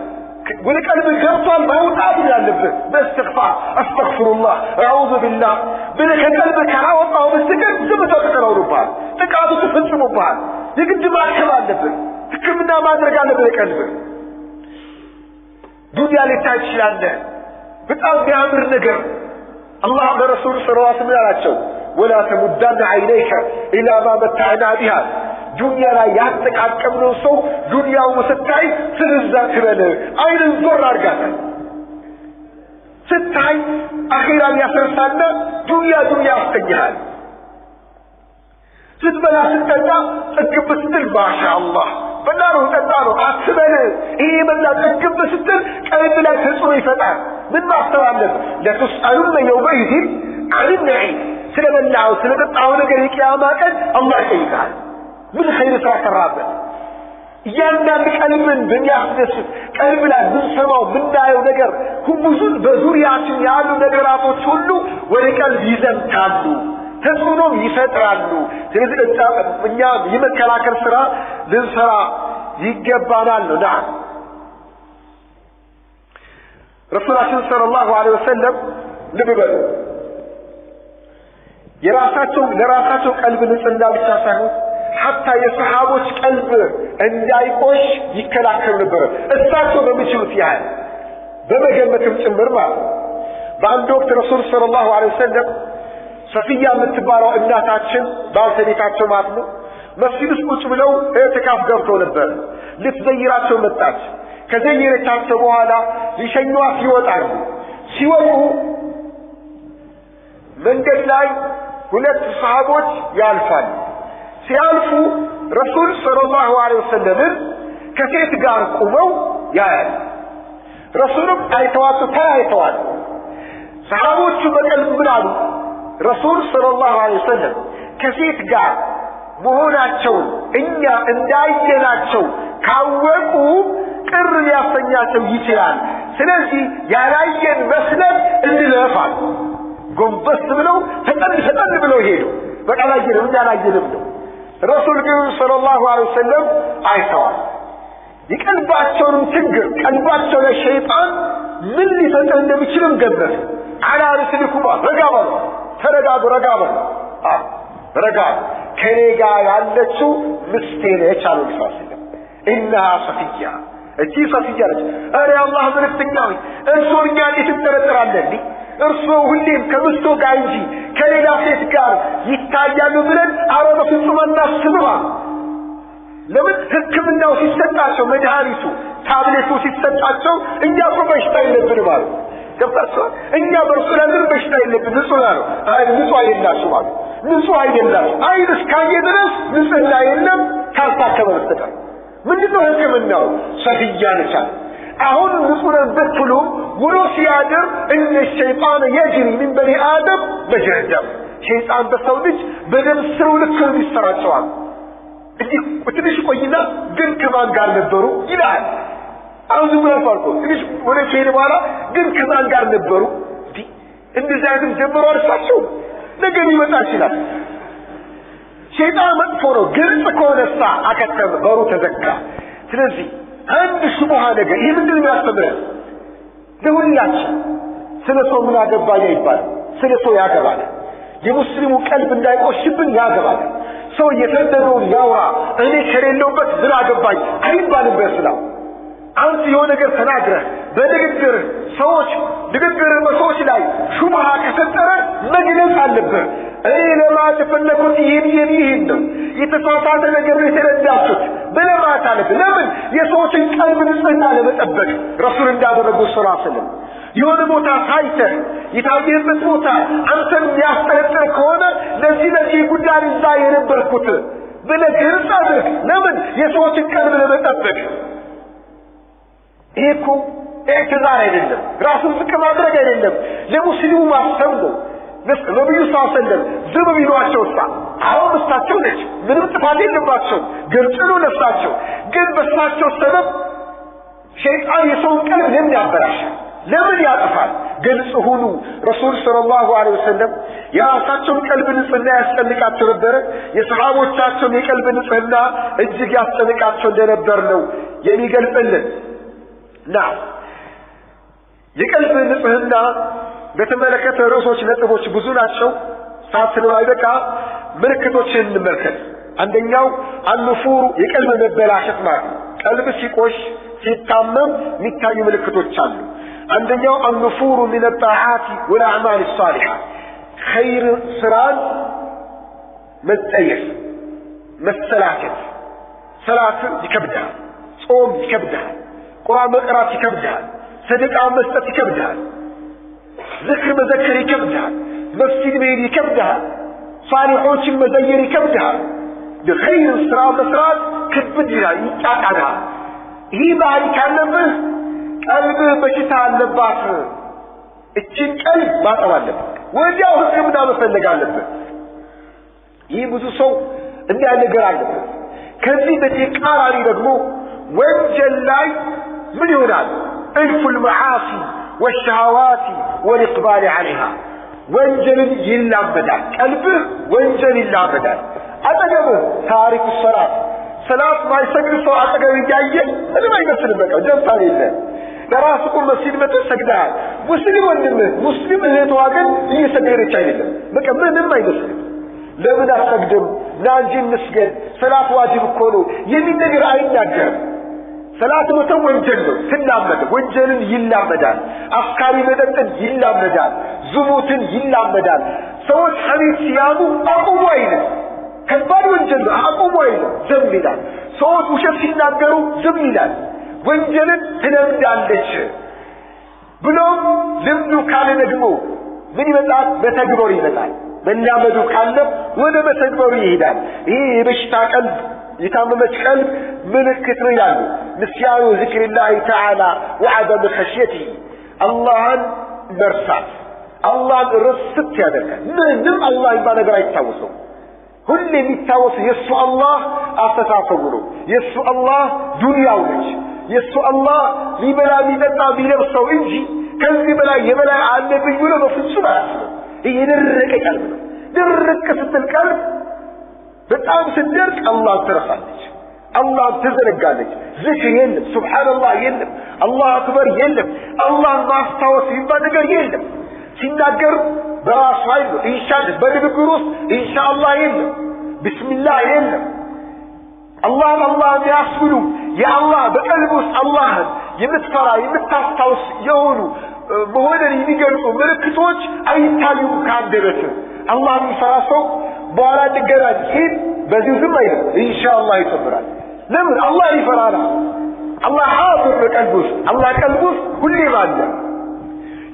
ወደ ቀልብህ ገብቷል ማውጣት ያለብህ በእስትግፋር አስተግፍሩላህ አዑዙ ቢላህ ብለህ ከቀልብህ ካወጣው በስተቀር ዘመቻው ተከናውኗል። ጥቃቱ ተፈጽሞብሃል። የግድ ማከም አለብህ። ሕክምና ማድረግ አለብህ ቀልብህ። ዱንያ ልታይ ትችላለህ። በጣም የሚያምር ነገር አላህ በረሱል ሰለላሁ ዐለይሂ ወሰለም አላቸው ولا تمدن عينيك الى ما متعنا بها ዱንያ ላይ ያጠቃቀምነው ሰው ዱንያው ስታይ ስለዛ ትበለ አይንን ዞር አድርጋታ ስታይ አኺራን ያፈርሳና ዱንያ ያስተኛል። ስትበላ ስትጠጣ ጥግብ ስትል ማሻአላህ በላሩ ጠጣሩ አትበል። ይሄ በላ ጥግብ ስትል ቀልብ ላይ ተጽዕኖ ይፈጣል። ምን ማስተዋለብ ለተስአሉነ የውመይዚ አልነዒ ስለበላው ስለጠጣው ነገር የቂያማ ቀን አላህ ይጠይቃል። ምን ኸይር ስራ ሰራበት? እያንዳንዱ ቀልብን በሚያስደስት ቀልብ ላይ ብንሰማው ብናየው ነገር ሁሉን በዙሪያችን ያሉ ነገራቶች ሁሉ ወደ ቀልብ ይዘምታሉ፣ ተጽዕኖም ይፈጥራሉ። ስለዚህ እኛ የመከላከል ስራ ልንሰራ ይገባናል ነው። ረሱላችን ሰለላሁ ዐለይሂ ወሰለም ልብ በሉ ለራሳቸው ቀልብ ንጽህና ብቻ ሳይሆን ሐታ የሰሃቦች ቀልብ እንዳይቆሽ ይከላከሉ ነበር። እሳቸው በሚችሉት ያህል በመገመትም ጭምር ማለት ነው። በአንድ ወቅት ረሱል ሰለላሁ ዐለይሂ ወሰለም ሰፊያ የምትባለው እናታችን ባልተቤታቸው ማለት ነው መስጊድ ውስጥ ቁጭ ብለው ኢዕቲካፍ ገብተው ነበር። ልትዘይራቸው መጣች። ከዘይረቻቸው በኋላ ሊሸኟት ይወጣሉ። ሲወጡ መንገድ ላይ ሁለት ሰሃቦች ያልፋሉ። ሲያልፉ ረሱል ሰለላሁ ዐለይሂ ወሰለም ከሴት ጋር ቆመው ያያል። ረሱልም አይተዋል። ሰሃቦቹ በቀልብ ምን አሉ? ረሱል ሰለላሁ ዐለይሂ ወሰለም ከሴት ጋር መሆናቸውን እኛ እንዳየናቸው ካወቁ ቅር ሊያሰኛቸው ይችላል። ስለዚህ ያላየን መስለን እንለፋል። ጎንበስ ብለው ፈጠን ብለው ሄዱ። በቃ ላየንም ነው። ረሱል ግን ሰለላሁ ዐለይሂ ወሰለም አይተዋል። የቀልባቸውን ችግር ቀልባቸው ላይ ሸይጣን ምን ሊፈጥር እንደሚችል ገበረ አላ ረስልኩማ ረጋባሉ ተረጋጉ ረጋባሉ ረጋ ከኔጋ ያለችው ምስቴ ነች አሉ ይፋስል ኢንሃ ሰፊያ እቺ ሰፊያ ነች አረ አላህ መልእክተኛው እርሱኛ እንድትጠረጥራለህ እርሱ ሁሌም ከምስቶ ጋር እንጂ ከሌላ ሴት ጋር ይታያሉ ብለን አረ በፍጹም አናስብም ለምን ህክምናው ሲሰጣቸው መድኃኒቱ ታብሌቱ ሲሰጣቸው እኛ በሽታ የለብንም ማለት ከፈሰው እኛ በርሱ ላይ በሽታ የለብንም ንጹህ ነው አይ ንጹህ አይደላችሁ ማለት ንጹህ አይደላችሁ አይደስ ካየ ድረስ ንጹህ የለም ካልታከመ በስተቀር ምንድነው ህክምናው ሰፊያ ነች አሁን ንጹህ ነው በትሉ ወሮ ሲያደር እነ ሸይጣን يجري من بني آدم مجرى الدم ሸይጣን በሰው ልጅ በደም ስሩ ልክ ይሰራጨዋል እንዴ ወትንሽ ቆይና ግን ከማን ጋር ነበሩ ይላል አሁን ዝም ብሎ ፋርቆ ትንሽ ወደ ሄደ በኋላ ግን ከማን ጋር ነበሩ እንደዚህ አይነት ጀምሮ አርሳቸው ነገር ይመጣ ይችላል ሸይጣን መጥፎ ነው ግልጽ ከሆነሳ አከተመ በሩ ተዘጋ ስለዚህ አንድ ሹብሃ ነገር ይሄ ምንድን ነው ያስተምረን ለሁላችን ስለሰው ምን አገባኝ ይባል ስለሰው ያገባል የሙስሊሙ ቀልብ እንዳይቆሽብን ያገባል ሰው የተደረው ያውራ እኔ ከሌለውበት ምን አገባኝ አይባልም በእስላም አንተ የሆነ ነገር ተናግረ በንግግር ሰዎች ንግግር በሰዎች ላይ ሹብሃ ከፈጠረ መግለጽ አለበት እኔ ለማለት ፈለኩት ይሄን ነው የተሳሳተ ነገር የተረዳችሁት በለማት አለበት ለምን የሰዎችን ቀልብ ንጽህና ለመጠበቅ ረሱል እንዳደረጉ ሰላም የሆነ ቦታ ሳይተ የታየበት ቦታ አንተን ያስጠረጥር ከሆነ ለዚህ ጉዳይ እዛ የነበርኩት በነገርስ አድርግ ለምን የሰዎችን ቀልብ ለመጠበቅ ይሄኮ እዕትዛር አይደለም ራሱን ዝቅ ማድረግ አይደለም ለሙስሊሙ ማሰብ ነው ነብዩ ሰለላሁ ዝም ቢሏቸውሳ አሁን መስታቸው ነች ምንም ጥፋት የለባቸው ግልጽ ነው ነፍሳቸው ግን በስማቸው ሰበብ ሸይጣን የሰውን ቀልብ ለምን ያበላሻል ለምን ያጠፋል ግልጽ ሁሉ ረሱል ሰለላሁ ዐለይሂ ወሰለም የራሳቸውን ቀልብ ንጽህና ያስጠንቃቸው ነበር የሰሃቦቻቸውን የቀልብ ንጽህና እጅግ ያስጠንቃቸው እንደነበር ነው የሚገልጽልን የቀልብ ንጽህና በተመለከተ ርዕሶች ነጥቦች ብዙ ናቸው ሳትነው አይበቃ ምልክቶችን እንመልከት አንደኛው አንፉሩ የቀልብ መበላሸት ማለት ቀልብ ሲቆሽ ሲታመም የሚታዩ ምልክቶች አሉ አንደኛው አንፉሩ من الطاعات والاعمال الصالحه خير ስራን መጠየፍ መሰላከት ሰላት ይከብዳል ጾም ይከብዳል ቁርአን መቅራት ይከብዳል ሰደቃ መስጠት ይከብዳል ذكر መዘከር ይከብዳል መስጊድ መሄድ ይከብዳል ሷሊሖችን መዘየር ይከብዳል በኸይር ስራ መስራት ከብድ ይላል ይጫጫዳል ይህ ባህሪ ካለብህ ቀልብ በሽታ አለባት እቺን ቀልብ ማጠብ አለበት ወዲያው ህክምና መፈለግ አለበት ይህ ብዙ ሰው እንዲያነገር አለበት ከዚህ በተቃራኒ ደግሞ ወንጀል ላይ ምን ይሆናል الف المعاصي والشهوات والاقبال عليها ወንጀል ይላበዳል ቀልብህ ወንጀል ይላበዳል አጠገብህ ታሪክ ሰላት ማይሰግድ ሰው አጠገብ ያየ ምንም አይመስልም በቃ ደምታ የለ ለራስህ መስጊድ መተሰግዳል ሙስሊም ወንድምህ ሙስሊም እህቷ ግን እየሰገደች አይደለም በቃ ምንም አይመስልም ለምን አሰግድም ላንጂ መስገድ ሰላት ዋጅብ እኮ ነው የሚነገር አይናገርም ሰላት መተው ወንጀል ነው ትላመደ ወንጀልን ይላመዳል አፍካሪ መጠጥን ይላመዳል ዝሙትን ይላመዳል ሰዎች ሐዲስ ሲያሙ አቁሙ አይልም ከባድ ወንጀል ነው አቁሙ አይልም ዝም ይላል ሰዎች ውሸት ሲናገሩ ዝም ይላል ወንጀልን ትለምዳለች ብሎ ልምዱ ካለ ደግሞ ምን ይመጣል በተግባር ይመጣል በእናመዱ ካለ ወደ በተግባሩ ይሄዳል ይሄ የበሽታ ቀልብ የታመመች ቀልብ ምልክት ነው ያሉ ንስያኑ ዚክሪላህ ተዓላ ወዐደም ኸሽየቲ አላህን መርሳት አላህን ረስት ያደርጋል ምንም አላህ ይባል ነገር አይታወሰው ሁሌ የሚታወስ የሱ አላህ አስተሳሰቡ ነው የሱ አላህ ዱንያው ነች የሱ አላህ ሊበላ ሊጠጣ ቢለብሰው እንጂ ከዚህ በላይ የበላይ አለብኝ ብሎ በፍጹም አያስብም ይሄ ደረቀ ቀልብ ነው ደረቀ ስትል ቀልብ በጣም ስትደርቅ አላህ ትረሳለች አላህ ትዘነጋለች ذكر يلم سبحان الله يلم الله أكبر يلم الله ما استوى يبقى نقر يلم سنقر براس عينه إن شاء الله بدل القروس إن شاء الله يلم بسم الله يلم الله يصبروا يا الله بقلبوس الله يمتفرا يمتاستوس يهونوا بهذا ينقلوا ملكتوش أي تاليو كان درسه الله يفراسه بولا تقرأ بزيو زمايله إن شاء الله يصبران لمن الله يفرانا الله حاضر بقلبوس الله قلبوس كل ما عنده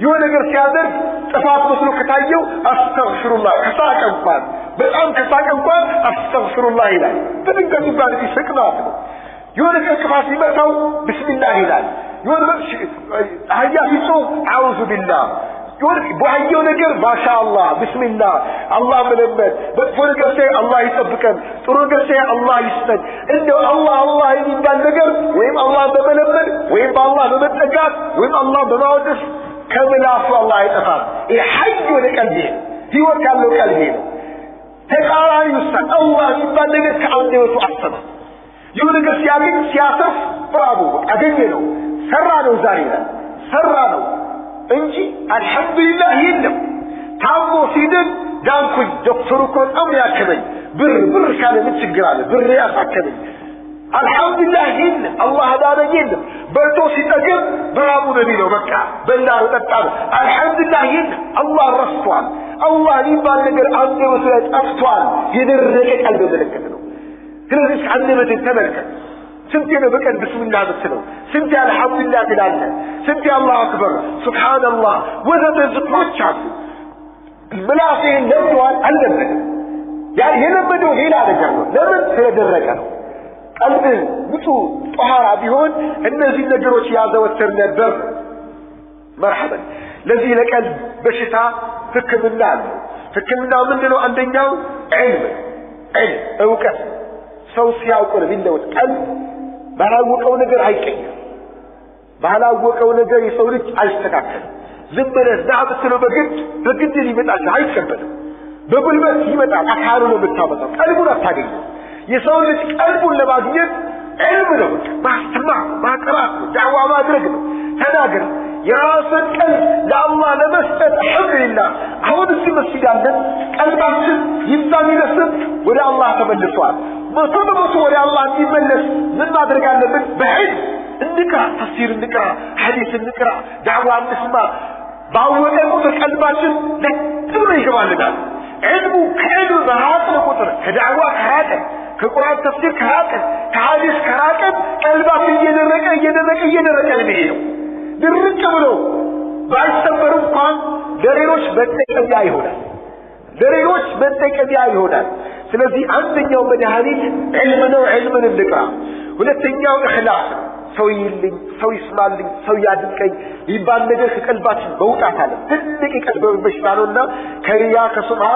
يقول نقر سيادر تفاق مصلو كتايو أستغفر الله كساك أنفان بالآن كساك أنفان أستغفر الله إلهي تنقل نقال في سكناته يقول نقر كفاسي مرتو بسم الله إلهي يقول هيا في صوم أعوذ بالله يقول بوحيو نقر ما شاء الله بسم الله الله ملمد بدفو نقر سيء الله يسبكن طرو نقر سيء الله يسند إنه الله ينبال نقر ويم الله بملمد ويم الله بمتقات ويم الله بمعودس كملاسو الله يتفاد يحيو لقلبه هو كان له قلبه تقاران يستن الله ينبال نقر كأنه يتعصب يقول نقر سياسف برابو أدنينه سرانو زارينا سرانو انجي الحمد لله يلم تامو سيدن دانكوي دكتورو كون أم ياكمي بر كان متشقرانه بر ياساكمي الحمد لله يلم الله هذا يلم بلتو سيتقر برابو نبيلو بكا بلدارو تتعب الحمد لله يلم الله رسطوان الله يبال نقر عنده وسلات أفتوان يدرك قلبه ملكتنو تلذيش عنده متنتملكت سنتي أنا بكن بسم الله بسلو سنتي الحمد لله بلالنا سنتي الله أكبر سبحان الله وذا تزقوش شعبه الملاسين لمدوان اللمد يعني يلمدوا هنا رجعوا لمن سيدرجوا قلبه متو طهارة بيهون النزي نجروش يازوتر نبر مرحبا الذي لقلب بشتا فكم النام منه عندنا علم اوكس سوسيا وكل من دوت قلب ባላወቀው ነገር አይቀየር ባላወቀው ነገር የሰው ልጅ አይስተካከል ዝም ብለህ ዛብትሎ በግድ ሊመጣል አይቀበልም በጉልበት ይመጣል አካሉ ነው የምታመጣው ቀልቡን አታገኝ የሰው ልጅ ቀልቡን ለማግኘት علم ነው ማስተማር ማቀራት ዳዋ ማድረግ ነው ተናገር የራስን ቀልብ ለአላህ ለመስጠት አልሐምዱሊላህ አሁን እዚህ መስጊድ አለን ቀልባችን ይዛሚነስብ ወደ አላህ ተመልሷል በተመለሱ ወደ አላህ እንዲመለስ ምን ማድረግ አለብን በዕልም እንቅራ ተፍሲር እንቅራ ሐዲስ እንቅራ ዳዋ እንስማ ባወቀ ቁጥር ቀልባችን ለጥሩ ይገባልናል علم ከዕልም በራቀ ቁጥር ከዳዋ ከራቀ ከቁርአን ተፍሲር ከራቀ ከሐዲስ ከራቀ ቀልባችን እየደረቀ ነው ድርቅ ብሎ ባይሰበር እንኳን ለሌሎች መጠቀሚያ ይሆናል ስለዚህ አንደኛው መድኃኒት علم ነው علምን እንቅራ ሁለተኛው ኢኽላስ ሰው ይስማልኝ ሰው ያድንቀኝ ይባል ነገር ከቀልባችን መውጣት አለ ትልቅ የቀልብ በሽታ ነውና ከሪያ ከሱብሃ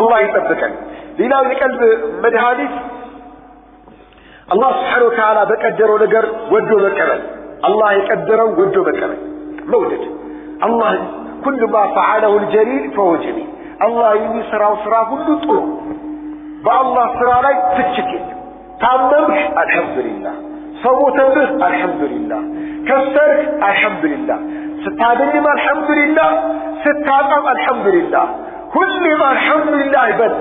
አላህ ይጠብቀን ሌላው የቀልብ መድኃኒት አላህ Subhanahu Wa Ta'ala በቀደረው ነገር ወዶ መቀበል الله يقدره وجه بكره مولد الله كل ما فعله الجليل فهو جميل الله يسرى وسرى كل طول بالله سرى لك تشكي تعممك الحمد لله صوتك الحمد لله كسرك الحمد لله ستعدم الحمد لله ستعطم الحمد لله كل ما الحمد لله بس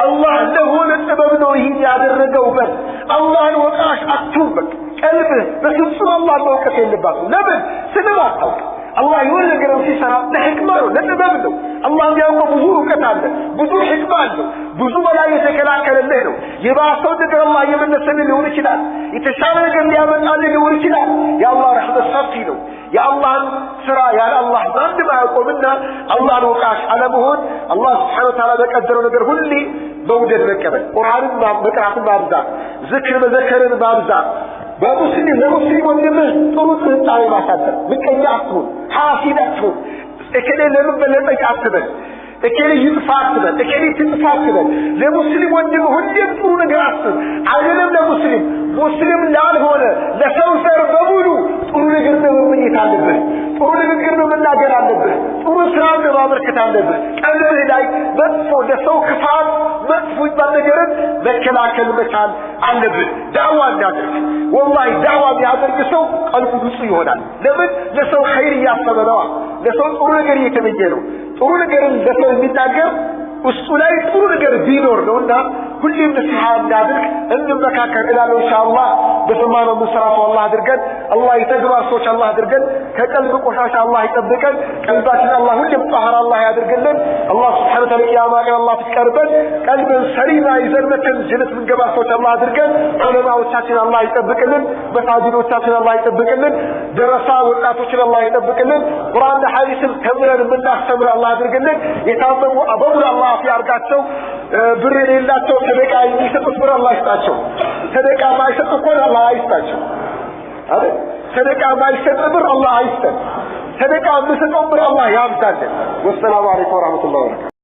الله له السبب نوهين يادرقه بس الله الوقاش أكتوبك قلبه بس الله موقف اللباس لمن سنوات الله يقول لك لو في سنة لحكمة لنبابله الله يقول بزوه كتابه بزوه حكمة بزوه لا يتكلاك لله يبقى صوتك الله يمن السنة اللي ورشلات يتشارك اللي يمن قال اللي ورشلات يا الله رحمة الصفينه يا الله سرى يا الله ظن ما يقول منا الله الوقاش على مهون الله سبحانه وتعالى بقدره نقر هلي بوجد مكبل قرآن بقرأة بابزا ذكر مذكر بابزا بمسلم لمسلم ونمه طرود من التعليم أسادة مكان يعطون حاسد أسفون اكالي لمبلغ أسفل اكالي يدفع أسفل اكالي تدفع أسفل لمسلم ونمه هل يدفعون أسفل عالم لمسلم مسلم لعال هنا لسوفر بمولو ጥሩ ነገር መመኘት አለብህ ጥሩ ነገር መናገር አለብህ ጥሩ ስራ ማበርከት አለብህ ቀልብህ ላይ መጥፎ ለሰው ክፋት መጥፎ ነገር መከላከል መቻል አለብህ ዳዋ እንዳድርግ ወላሂ ዳዋ ቢያደርግ ሰው ቀልቡ ንጹህ ይሆናል ለምን ለሰው ኸይር ያሰበ ነው ለሰው ጥሩ ነገር እየተመኘ ነው ጥሩ ነገርን ለሰው የሚናገር ውስጡ ላይ ጥሩ ነገር ቢኖር ነውና ሁሌም ነሲሃ እንዳድርግ እንመካከር እላለሁ ኢንሻአላህ በሰማነው መስራቱ አላህ አድርገን አላህ ይተግባር ሰዎች አላህ አድርገን ከቀልብ ቆሻሻ አላህ ይጠብቀን ቀልባችን አላህ ሁሌም ጣህራ አላህ ያድርግልን አላህ Subhanahu Wa Ta'ala ቂያማ ቀን አላህ ይቀርበን ቀልብን ሰሊማ ይዘርመተን ጀነት ምንገባ ሰዎች አላህ አድርገን ዑለማዎቻችን አላህ ይጠብቅልን መሳጅዶቻችን አላህ ይጠብቅልን ደረሳ ወጣቶችን አላህ ይጠብቅልን ቁርአን ሐዲስን ተምረን የምናስተምር አላህ አድርግልን የታመሙ አበቡ አላህ ያርጋቸው ብር የሌላቸው ሰደቃ የሚሰጡት ብር አላህ ይስጣቸው ሰደቃ ማይሰጡ ኮን አላህ አይስጣቸው አይደል ሰደቃ ማይሰጥ ብር አላህ አይስጠን ሰደቃ መስጠው ብር አላህ ያምጣልን ወሰላሙ አለይኩም ወራህመቱላሂ ወበረካቱ